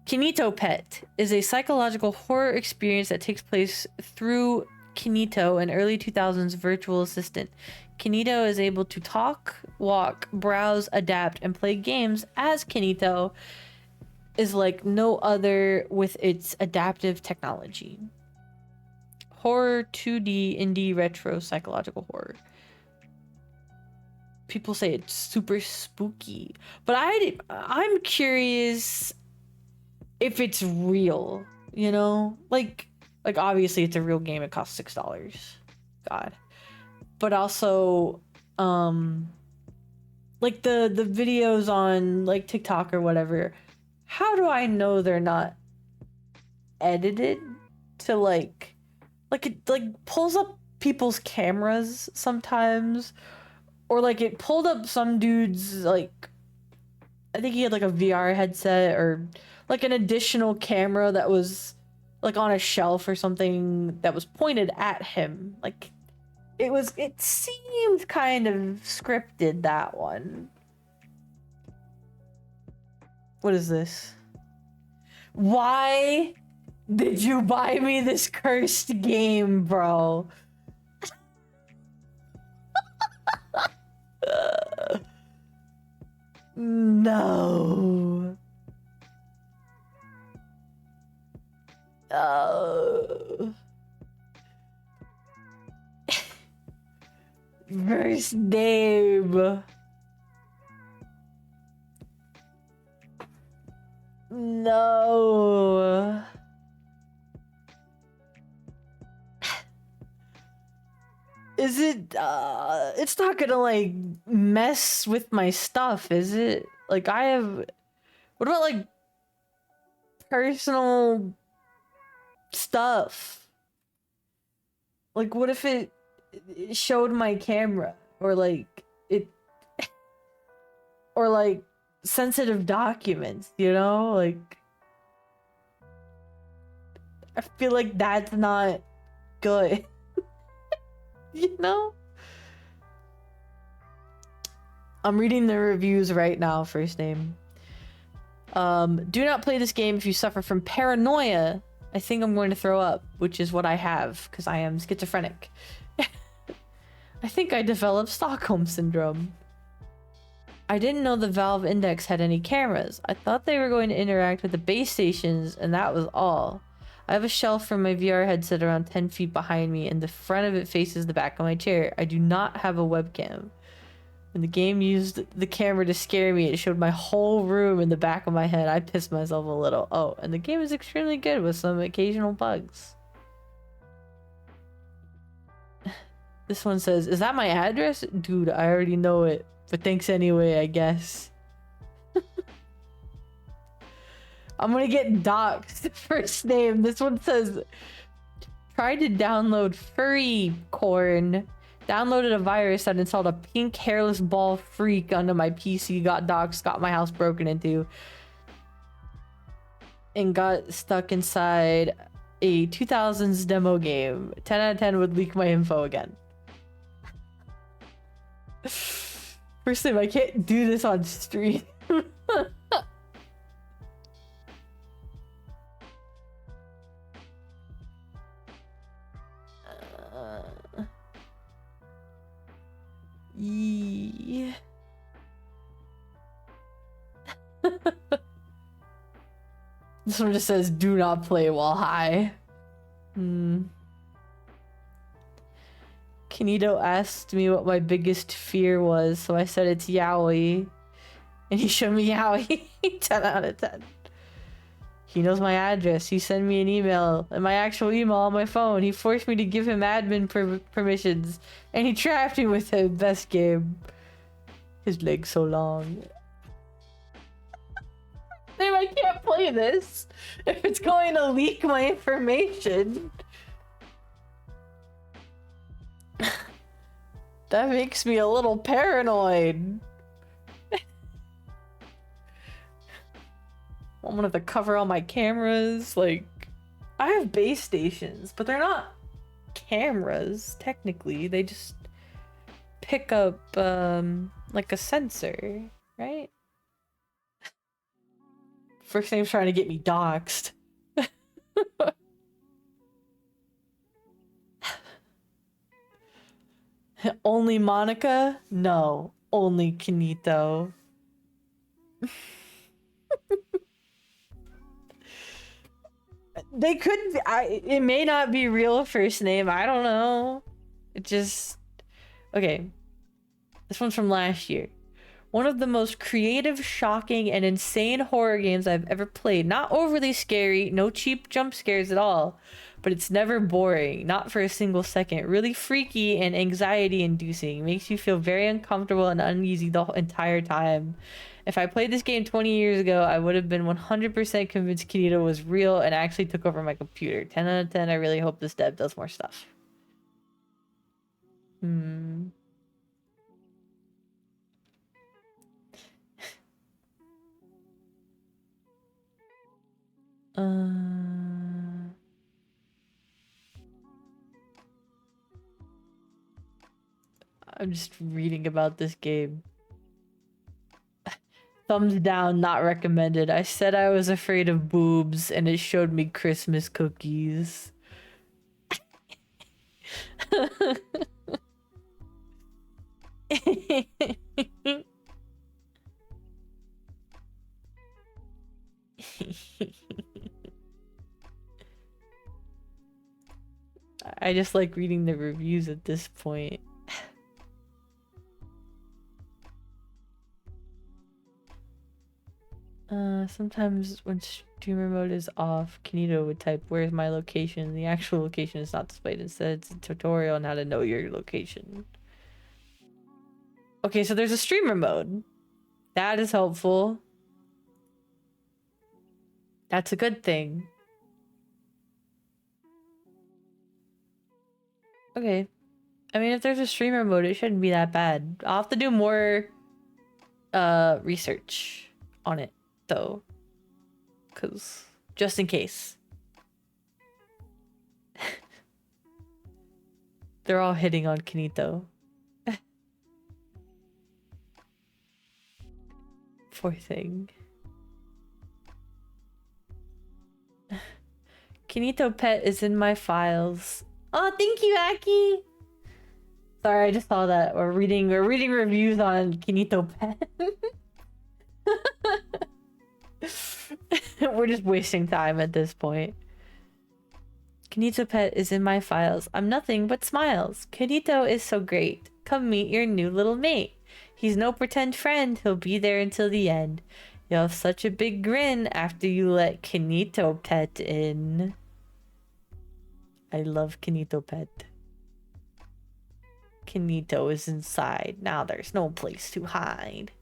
Kinito Pet is a psychological horror experience that takes place through Kinito, an early 2000s virtual assistant. Kinito is able to talk, walk, browse, adapt, and play games as Kinito is like no other with its adaptive technology. Horror 2D indie retro psychological horror. People say it's super spooky, but I'm curious if it's real, you know? Like obviously it's a real game. It costs $6. God. But also, like the videos on like TikTok or whatever, how do I know they're not edited to like it like pulls up people's cameras sometimes, or like it pulled up some dude's, like, I think he had like a VR headset or like an additional camera that was like on a shelf or something that was pointed at him. Like it seemed kind of scripted, that one. What is this? Why did you buy me this cursed game, bro? No. First name. No. Is it it's not gonna like mess with my stuff, is it? Like I have, what about like personal stuff? Like what if it showed my camera, or like it or like sensitive documents, you know? Like I feel like that's not good. You know? I'm reading the reviews right now. First name. Do not play this game if you suffer from paranoia. I think I'm going to throw up, which is what I have because I am schizophrenic. I think I developed Stockholm Syndrome. I didn't know the Valve Index had any cameras. I thought they were going to interact with the base stations, and that was all. I have a shelf for my VR headset around 10 feet behind me, and the front of it faces the back of my chair. I do not have a webcam. When the game used the camera to scare me, it showed my whole room in the back of my head. I pissed myself a little. Oh, and the game is extremely good with some occasional bugs. This one says, is that my address? Dude, I already know it. But thanks anyway, I guess. I'm gonna get doxxed. First name. This one says, tried to download Furry Corn. Downloaded a virus that installed a pink hairless ball freak onto my PC. Got doxxed. Got my house broken into. And got stuck inside a 2000s demo game. 10 out of 10 would leak my info again. First name, I can't do this on stream. This one just says, do not play while high. Kinito asked me what my biggest fear was, so I said it's yaoi. And he showed me yaoi. 10 out of 10. He knows my address. He sent me an email and my actual email on my phone. He forced me to give him admin permissions. And he trapped me with him. Best game. His leg's so long. Damn, I can't play this if it's going to leak my information. That makes me a little paranoid. I'm gonna have to cover all my cameras. Like, I have base stations, but they're not cameras, technically. They just pick up, like a sensor, right? First name's trying to get me doxxed. Only Monica? No, only Kinito. They could be, it may not be real first name, I don't know. It just... Okay. This one's from last year. One of the most creative, shocking, and insane horror games I've ever played. Not overly scary, no cheap jump scares at all. But it's never boring, not for a single second. Really freaky and anxiety-inducing. Makes you feel very uncomfortable and uneasy the entire time. If I played this game 20 years ago, I would have been 100% convinced Kinito was real and actually took over my computer. 10 out of 10, I really hope this dev does more stuff. I'm just reading about this game. Thumbs down, not recommended. I said I was afraid of boobs and it showed me Christmas cookies. I just like reading the reviews at this point. Sometimes when streamer mode is off, Kinito would type, "Where's my location?" The actual location is not displayed. Instead, it's a tutorial on how to know your location. Okay, so there's a streamer mode. That is helpful. That's a good thing. Okay. I mean, if there's a streamer mode, it shouldn't be that bad. I'll have to do more research on it, though. Because, just in case. They're all hitting on Kinito. Poor thing. Kinito pet is in my files. Oh, thank you, Aki. Sorry, I just saw that. We're reading reviews on Kinito pet. We're just wasting time at this point. Kinito pet is in my files. I'm nothing but smiles. Kinito is so great. Come meet your new little mate. He's no pretend friend. He'll be there until the end. You'll have such a big grin after you let Kinito pet in. I love Kinito pet. Kinito is inside. Now there's no place to hide.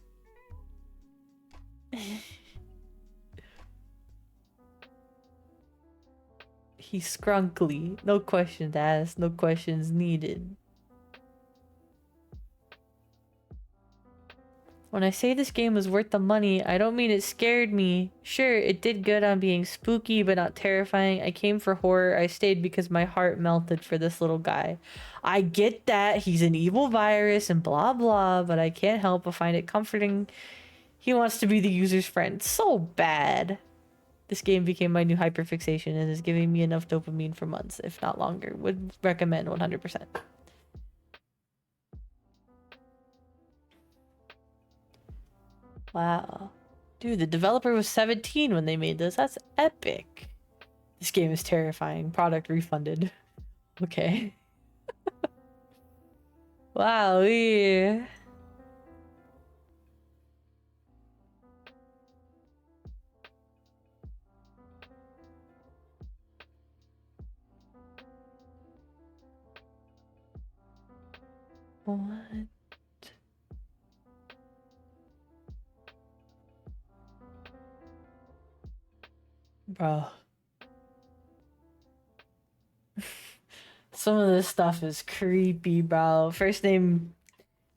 He's scrunkly. No questions asked. No questions needed. When I say this game was worth the money, I don't mean it scared me. Sure, it did good on being spooky, but not terrifying. I came for horror. I stayed because my heart melted for this little guy. I get that. He's an evil virus and blah blah, but I can't help but find it comforting. He wants to be the user's friend so bad. This game became my new hyperfixation and is giving me enough dopamine for months, if not longer. Would recommend 100%. Wow. Dude, the developer was 17 when they made this. That's epic. This game is terrifying. Product refunded. Okay. Wow. What? Bro. Some of this stuff is creepy, bro. First name,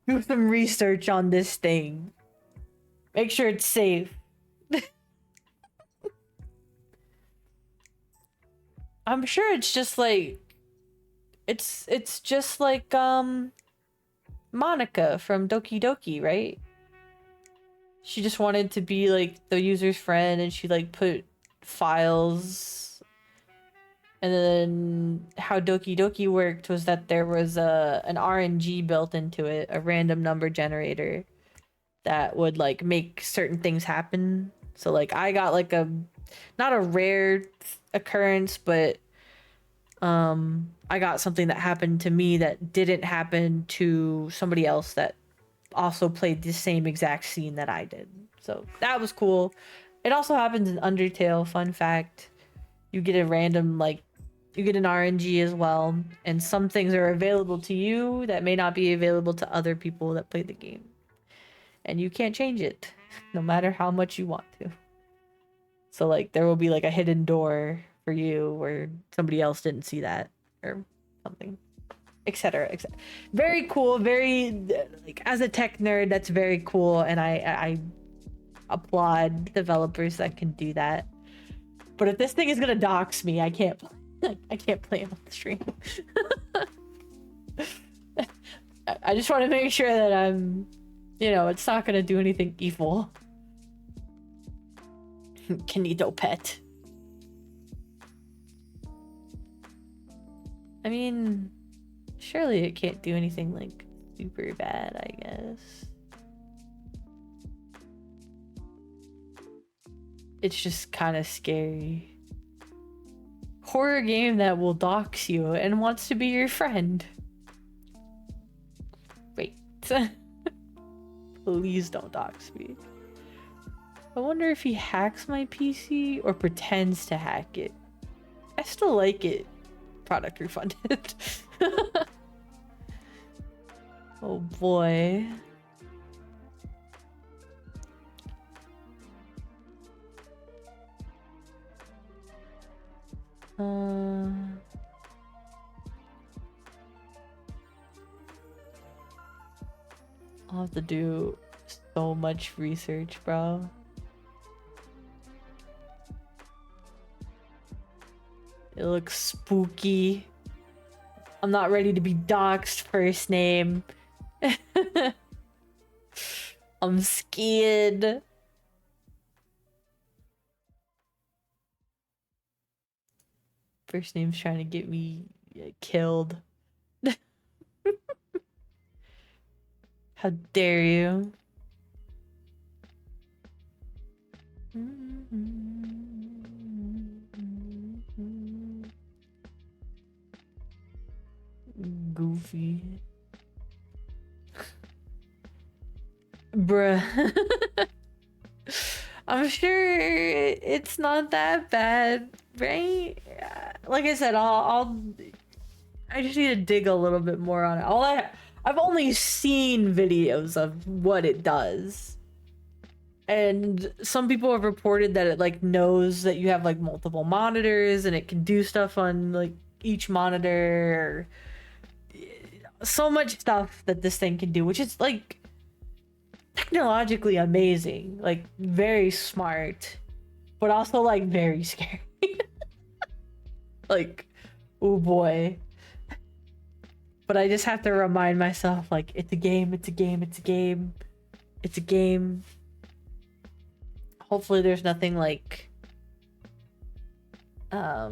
do some research on this thing. Make sure it's safe. I'm sure it's just like it's just like Monica from Doki Doki, right? She just wanted to be like the user's friend and she like put files, and then how Doki Doki worked was that there was an RNG built into it, a random number generator that would like make certain things happen. So like I got like a not a rare occurrence, but I got something that happened to me that didn't happen to somebody else that also played the same exact scene that I did. So that was cool. It also happens in Undertale, fun fact. You get a random, like, you get an RNG as well, and some things are available to you that may not be available to other people that play the game. And you can't change it, no matter how much you want to. So, like, there will be, like, a hidden door for you where somebody else didn't see that, or something. Etc. etc. Very cool, very, like, as a tech nerd, that's very cool, and I applaud developers that can do that. But if this thing is gonna dox me, I can't play it on the stream. I just want to make sure that I'm, you know, it's not gonna do anything evil. Kenido pet. I mean, surely it can't do anything like super bad, I guess. It's just kind of scary. Horror game that will dox you and wants to be your friend. Wait. Please don't dox me. I wonder if he hacks my PC or pretends to hack it. I still like it. Product refunded. Oh boy. I'll have to do so much research, bro. It looks spooky. I'm not ready to be doxxed first name. I'm scared. First name's trying to get me killed. How dare you? Goofy. Bruh. I'm sure it's not that bad, right? Like I said, I just need to dig a little bit more on it. I've only seen videos of what it does. And some people have reported that it like knows that you have like multiple monitors and it can do stuff on like each monitor. So much stuff that this thing can do, which is like technologically amazing, like very smart, but also like very scary. Like, oh boy. But I just have to remind myself, like, it's a game, it's a game, it's a game, it's a game. Hopefully there's nothing like I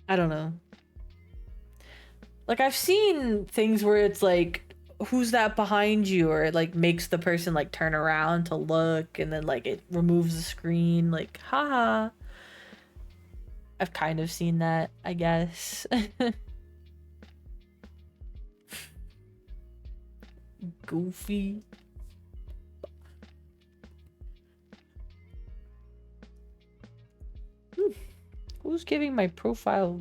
don't know. Like, I've seen things where it's like who's that behind you, or it like makes the person like turn around to look, and then like it removes the screen, like haha. I've kind of seen that, I guess. Goofy. Who's giving my profile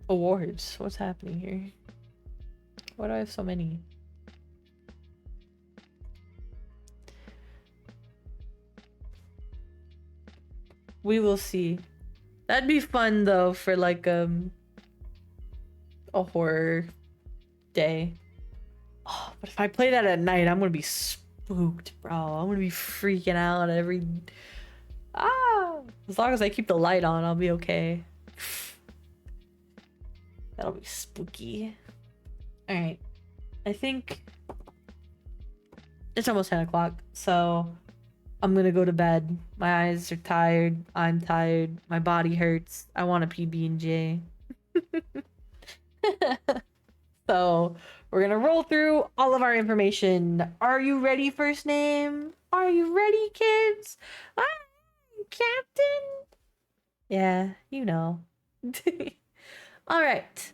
awards? What's happening here? Why do I have so many? We will see. That'd be fun though for like a horror day. Oh, but if I play that at night, I'm gonna be spooked, bro. I'm gonna be freaking out every. As long as I keep the light on, I'll be okay. That'll be spooky. Alright. I think it's almost 10 o'clock, so I'm gonna go to bed. My eyes are tired. I'm tired. My body hurts. I want a PB&J. So we're gonna roll through all of our information. Are you ready, first name? Are you ready, kids? Ah, Captain? Yeah, you know. All right.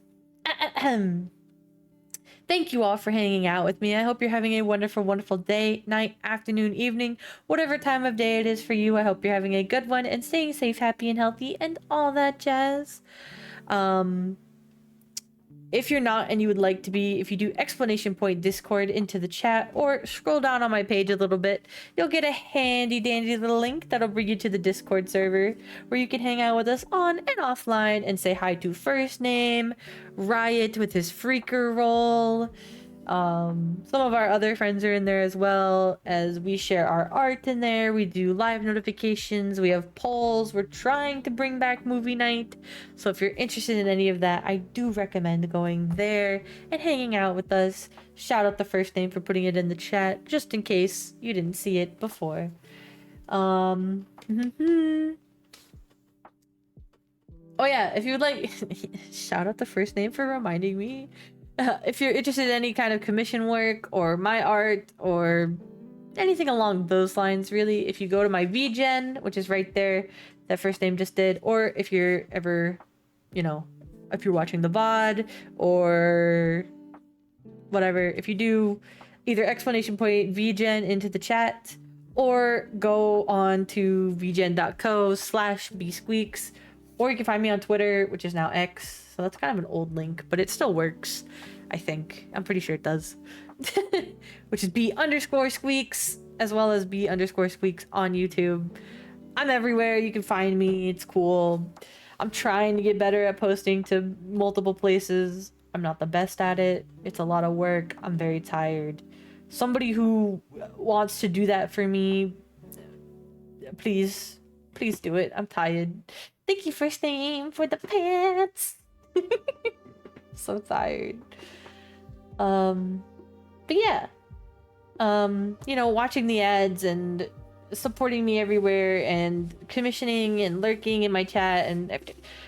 Thank you all for hanging out with me. I hope you're having a wonderful, wonderful day, night, afternoon, evening, whatever time of day it is for you. I hope you're having a good one and staying safe, happy, and healthy, and all that jazz. If you're not and you would like to be, if you do exclamation point Discord into the chat or scroll down on my page a little bit, you'll get a handy dandy little link that'll bring you to the Discord server where you can hang out with us on and offline and say hi to first name, Riot with his freaker roll. Some of our other friends are in there as well, as we share our art in there. We do live notifications, we have polls, we're trying to bring back movie night. So if you're interested in any of that, I do recommend going there and hanging out with us. Shout out the first name for putting it in the chat, just in case you didn't see it before. Oh yeah, if you would like, shout out the first name for reminding me. If you're interested in any kind of commission work or my art or anything along those lines, really, if you go to my VGen, which is right there, that first name just did, or if you're ever, you know, if you're watching the VOD or whatever, if you do either exclamation point VGen into the chat or go on to vgen.co/bsqueaks, or you can find me on Twitter, which is now X. So that's kind of an old link, but it still works, I think. I'm pretty sure it does. Which is B_squeaks, as well as B_squeaks on YouTube. I'm everywhere. You can find me. It's cool. I'm trying to get better at posting to multiple places. I'm not the best at it. It's a lot of work. I'm very tired. Somebody who wants to do that for me, please do it. I'm tired. Thank you, first name, for the pants. So tired. But yeah, you know, watching the ads and supporting me everywhere and commissioning and lurking in my chat and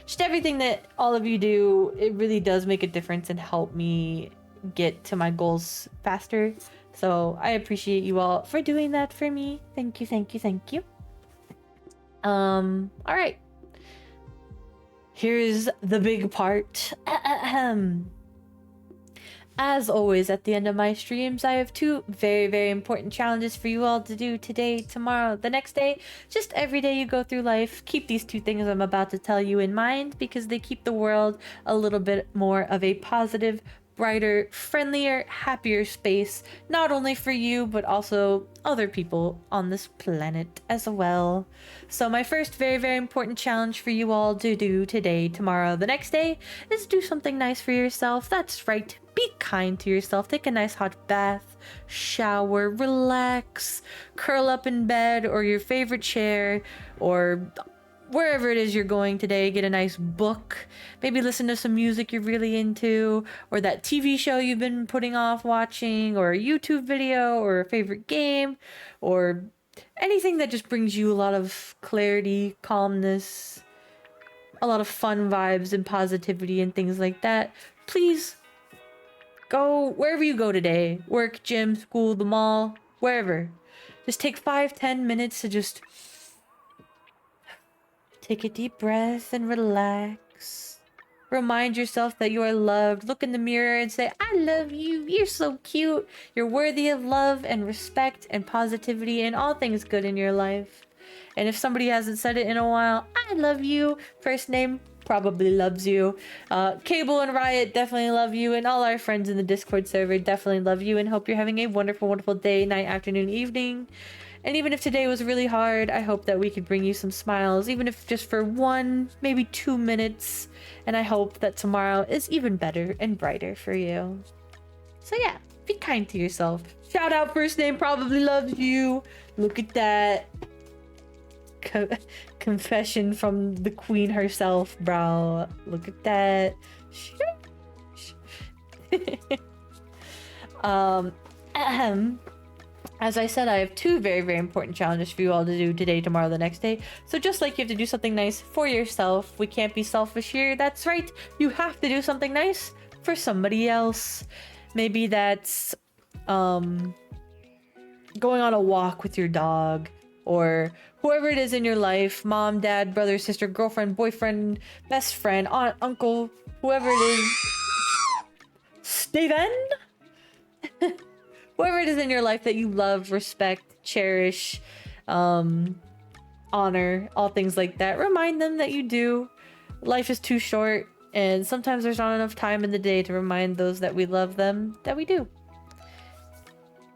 just everything that all of you do, it really does make a difference and help me get to my goals faster. So I appreciate you all for doing that for me. Thank you, thank you, thank you. All right. Here's the big part. As always, at the end of my streams, I have two very, very important challenges for you all to do today, tomorrow, the next day. Just every day you go through life, keep these two things I'm about to tell you in mind, because they keep the world a little bit more of a positive, brighter, friendlier, happier space, not only for you, but also other people on this planet as well. So my first very, very important challenge for you all to do today, tomorrow, the next day, is do something nice for yourself. That's right. Be kind to yourself. Take a nice hot bath, shower, relax, curl up in bed or your favorite chair, or wherever it is you're going today. Get a nice book, maybe listen to some music you're really into, or that TV show you've been putting off watching, or a YouTube video, or a favorite game, or anything that just brings you a lot of clarity, calmness, a lot of fun vibes and positivity and things like that. Please Go wherever you go today. Work, gym, school, the mall, wherever. Just take 5-10 minutes to just take a deep breath and relax. Remind yourself that you are loved. Look in the mirror and say, I love you. You're so cute. You're worthy of love and respect and positivity and all things good in your life. And if somebody hasn't said it in a while, I love you. First name probably loves you. Cable and Riot definitely love you. And all our friends in the Discord server definitely love you. And hope you're having a wonderful, wonderful day, night, afternoon, evening. And even if today was really hard, I hope that we could bring you some smiles, even if just for 1, maybe 2 minutes. And I hope that tomorrow is even better and brighter for you. So yeah, be kind to yourself. Shout out First Name probably loves you. Look at that. Confession from the queen herself, bro. Look at that. As I said, I have 2 very, very important challenges for you all to do today, tomorrow, the next day. So just like you have to do something nice for yourself, we can't be selfish here. That's right. You have to do something nice for somebody else. Maybe that's going on a walk with your dog, or whoever it is in your life, mom, dad, brother, sister, girlfriend, boyfriend, best friend, aunt, uncle, whoever it is. Steven? Whoever it is in your life that you love, respect, cherish, honor, all things like that. Remind them that you do. Life is too short, and sometimes there's not enough time in the day to remind those that we love them that we do.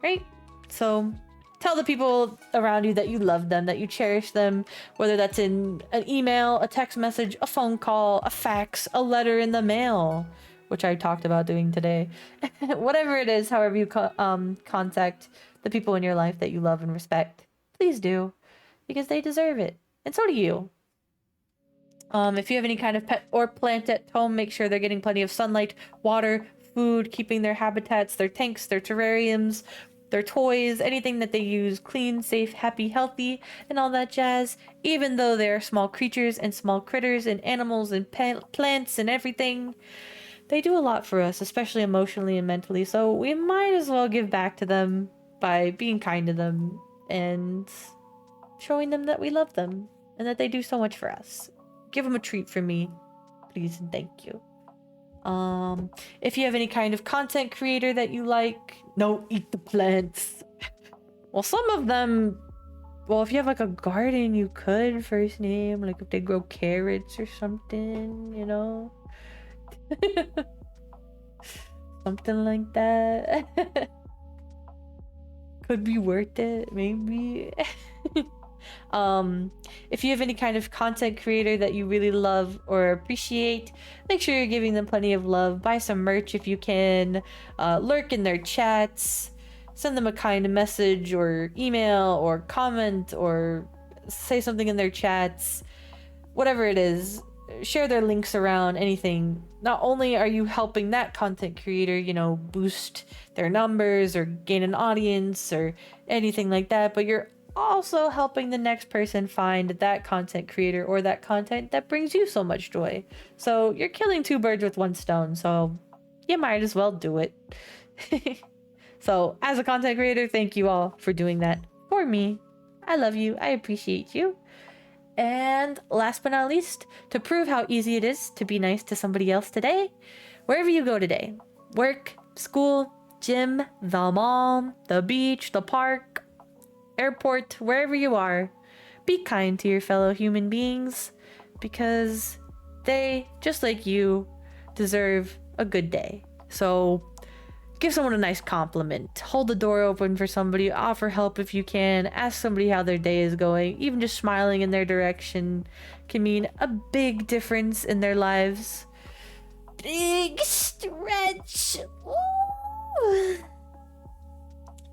Right? So tell the people around you that you love them, that you cherish them, whether that's in an email, a text message, a phone call, a fax, a letter in the mail, which I talked about doing today. Whatever it is, however you contact the people in your life that you love and respect, please do, because they deserve it. And so do you. If you have any kind of pet or plant at home, make sure they're getting plenty of sunlight, water, food, keeping their habitats, their tanks, their terrariums, their toys, anything that they use clean, safe, happy, healthy, and all that jazz. Even though they are small creatures and small critters and animals and plants and everything, they do a lot for us, especially emotionally and mentally, so we might as well give back to them by being kind to them and showing them that we love them and that they do so much for us. Give them a treat from me, please and thank you. If you have any kind of content creator that you like, no, eat the plants. Well, some of them, well, if you have like a garden, you could First Name, like if they grow carrots or something, you know? Something like that. Could be worth it, maybe. If you have any kind of content creator that you really love or appreciate, make sure you're giving them plenty of love. Buy some merch if you can. Lurk in their chats. Send them a kind message or email or comment or say something in their chats. Whatever it is, share their links around, anything. Not only are you helping that content creator, you know, boost their numbers or gain an audience or anything like that, but you're also helping the next person find that content creator or that content that brings you so much joy. So you're killing 2 birds with 1 stone, so you might as well do it. So as a content creator, thank you all for doing that for me. I love you. I appreciate you. And last but not least, to prove how easy it is to be nice to somebody else today, wherever you go today, work, school, gym, the mall, the beach, the park, airport, wherever you are, be kind to your fellow human beings, because they, just like you, deserve a good day. So give someone a nice compliment, hold the door open for somebody, offer help if you can, ask somebody how their day is going. Even just smiling in their direction can mean a big difference in their lives. Big stretch. Ooh.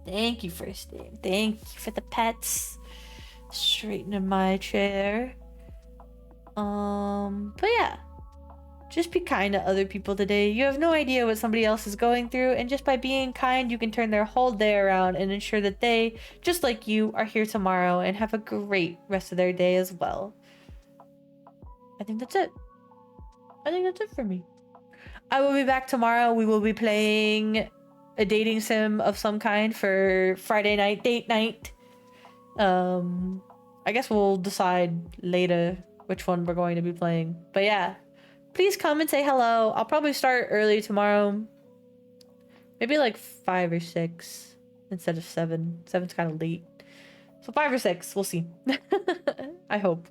Thank you, First Name. Thank you for the pets. Straightening my chair. But yeah. Just be kind to other people today. You have no idea what somebody else is going through, and just by being kind, you can turn their whole day around and ensure that they, just like you, are here tomorrow and have a great rest of their day as well. I think that's it. I think that's it for me. I will be back tomorrow. We will be playing a dating sim of some kind for Friday night date night. I guess we'll decide later which one we're going to be playing. But yeah, please come and say hello. I'll probably start early tomorrow. Maybe like 5 or 6 instead of 7. 7's kind of late. So 5 or 6, we'll see. I hope.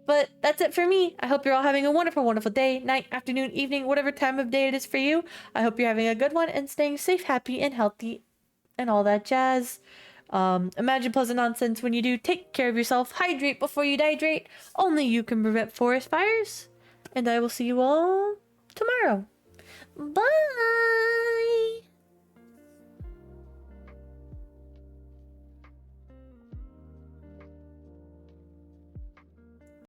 But that's it for me. I hope you're all having a wonderful, wonderful day, night, afternoon, evening, whatever time of day it is for you. I hope you're having a good one and staying safe, happy, and healthy, and all that jazz. Imagine pleasant nonsense when you do. Take care of yourself. Hydrate before you dehydrate. Only you can prevent forest fires. And I will see you all tomorrow. Bye!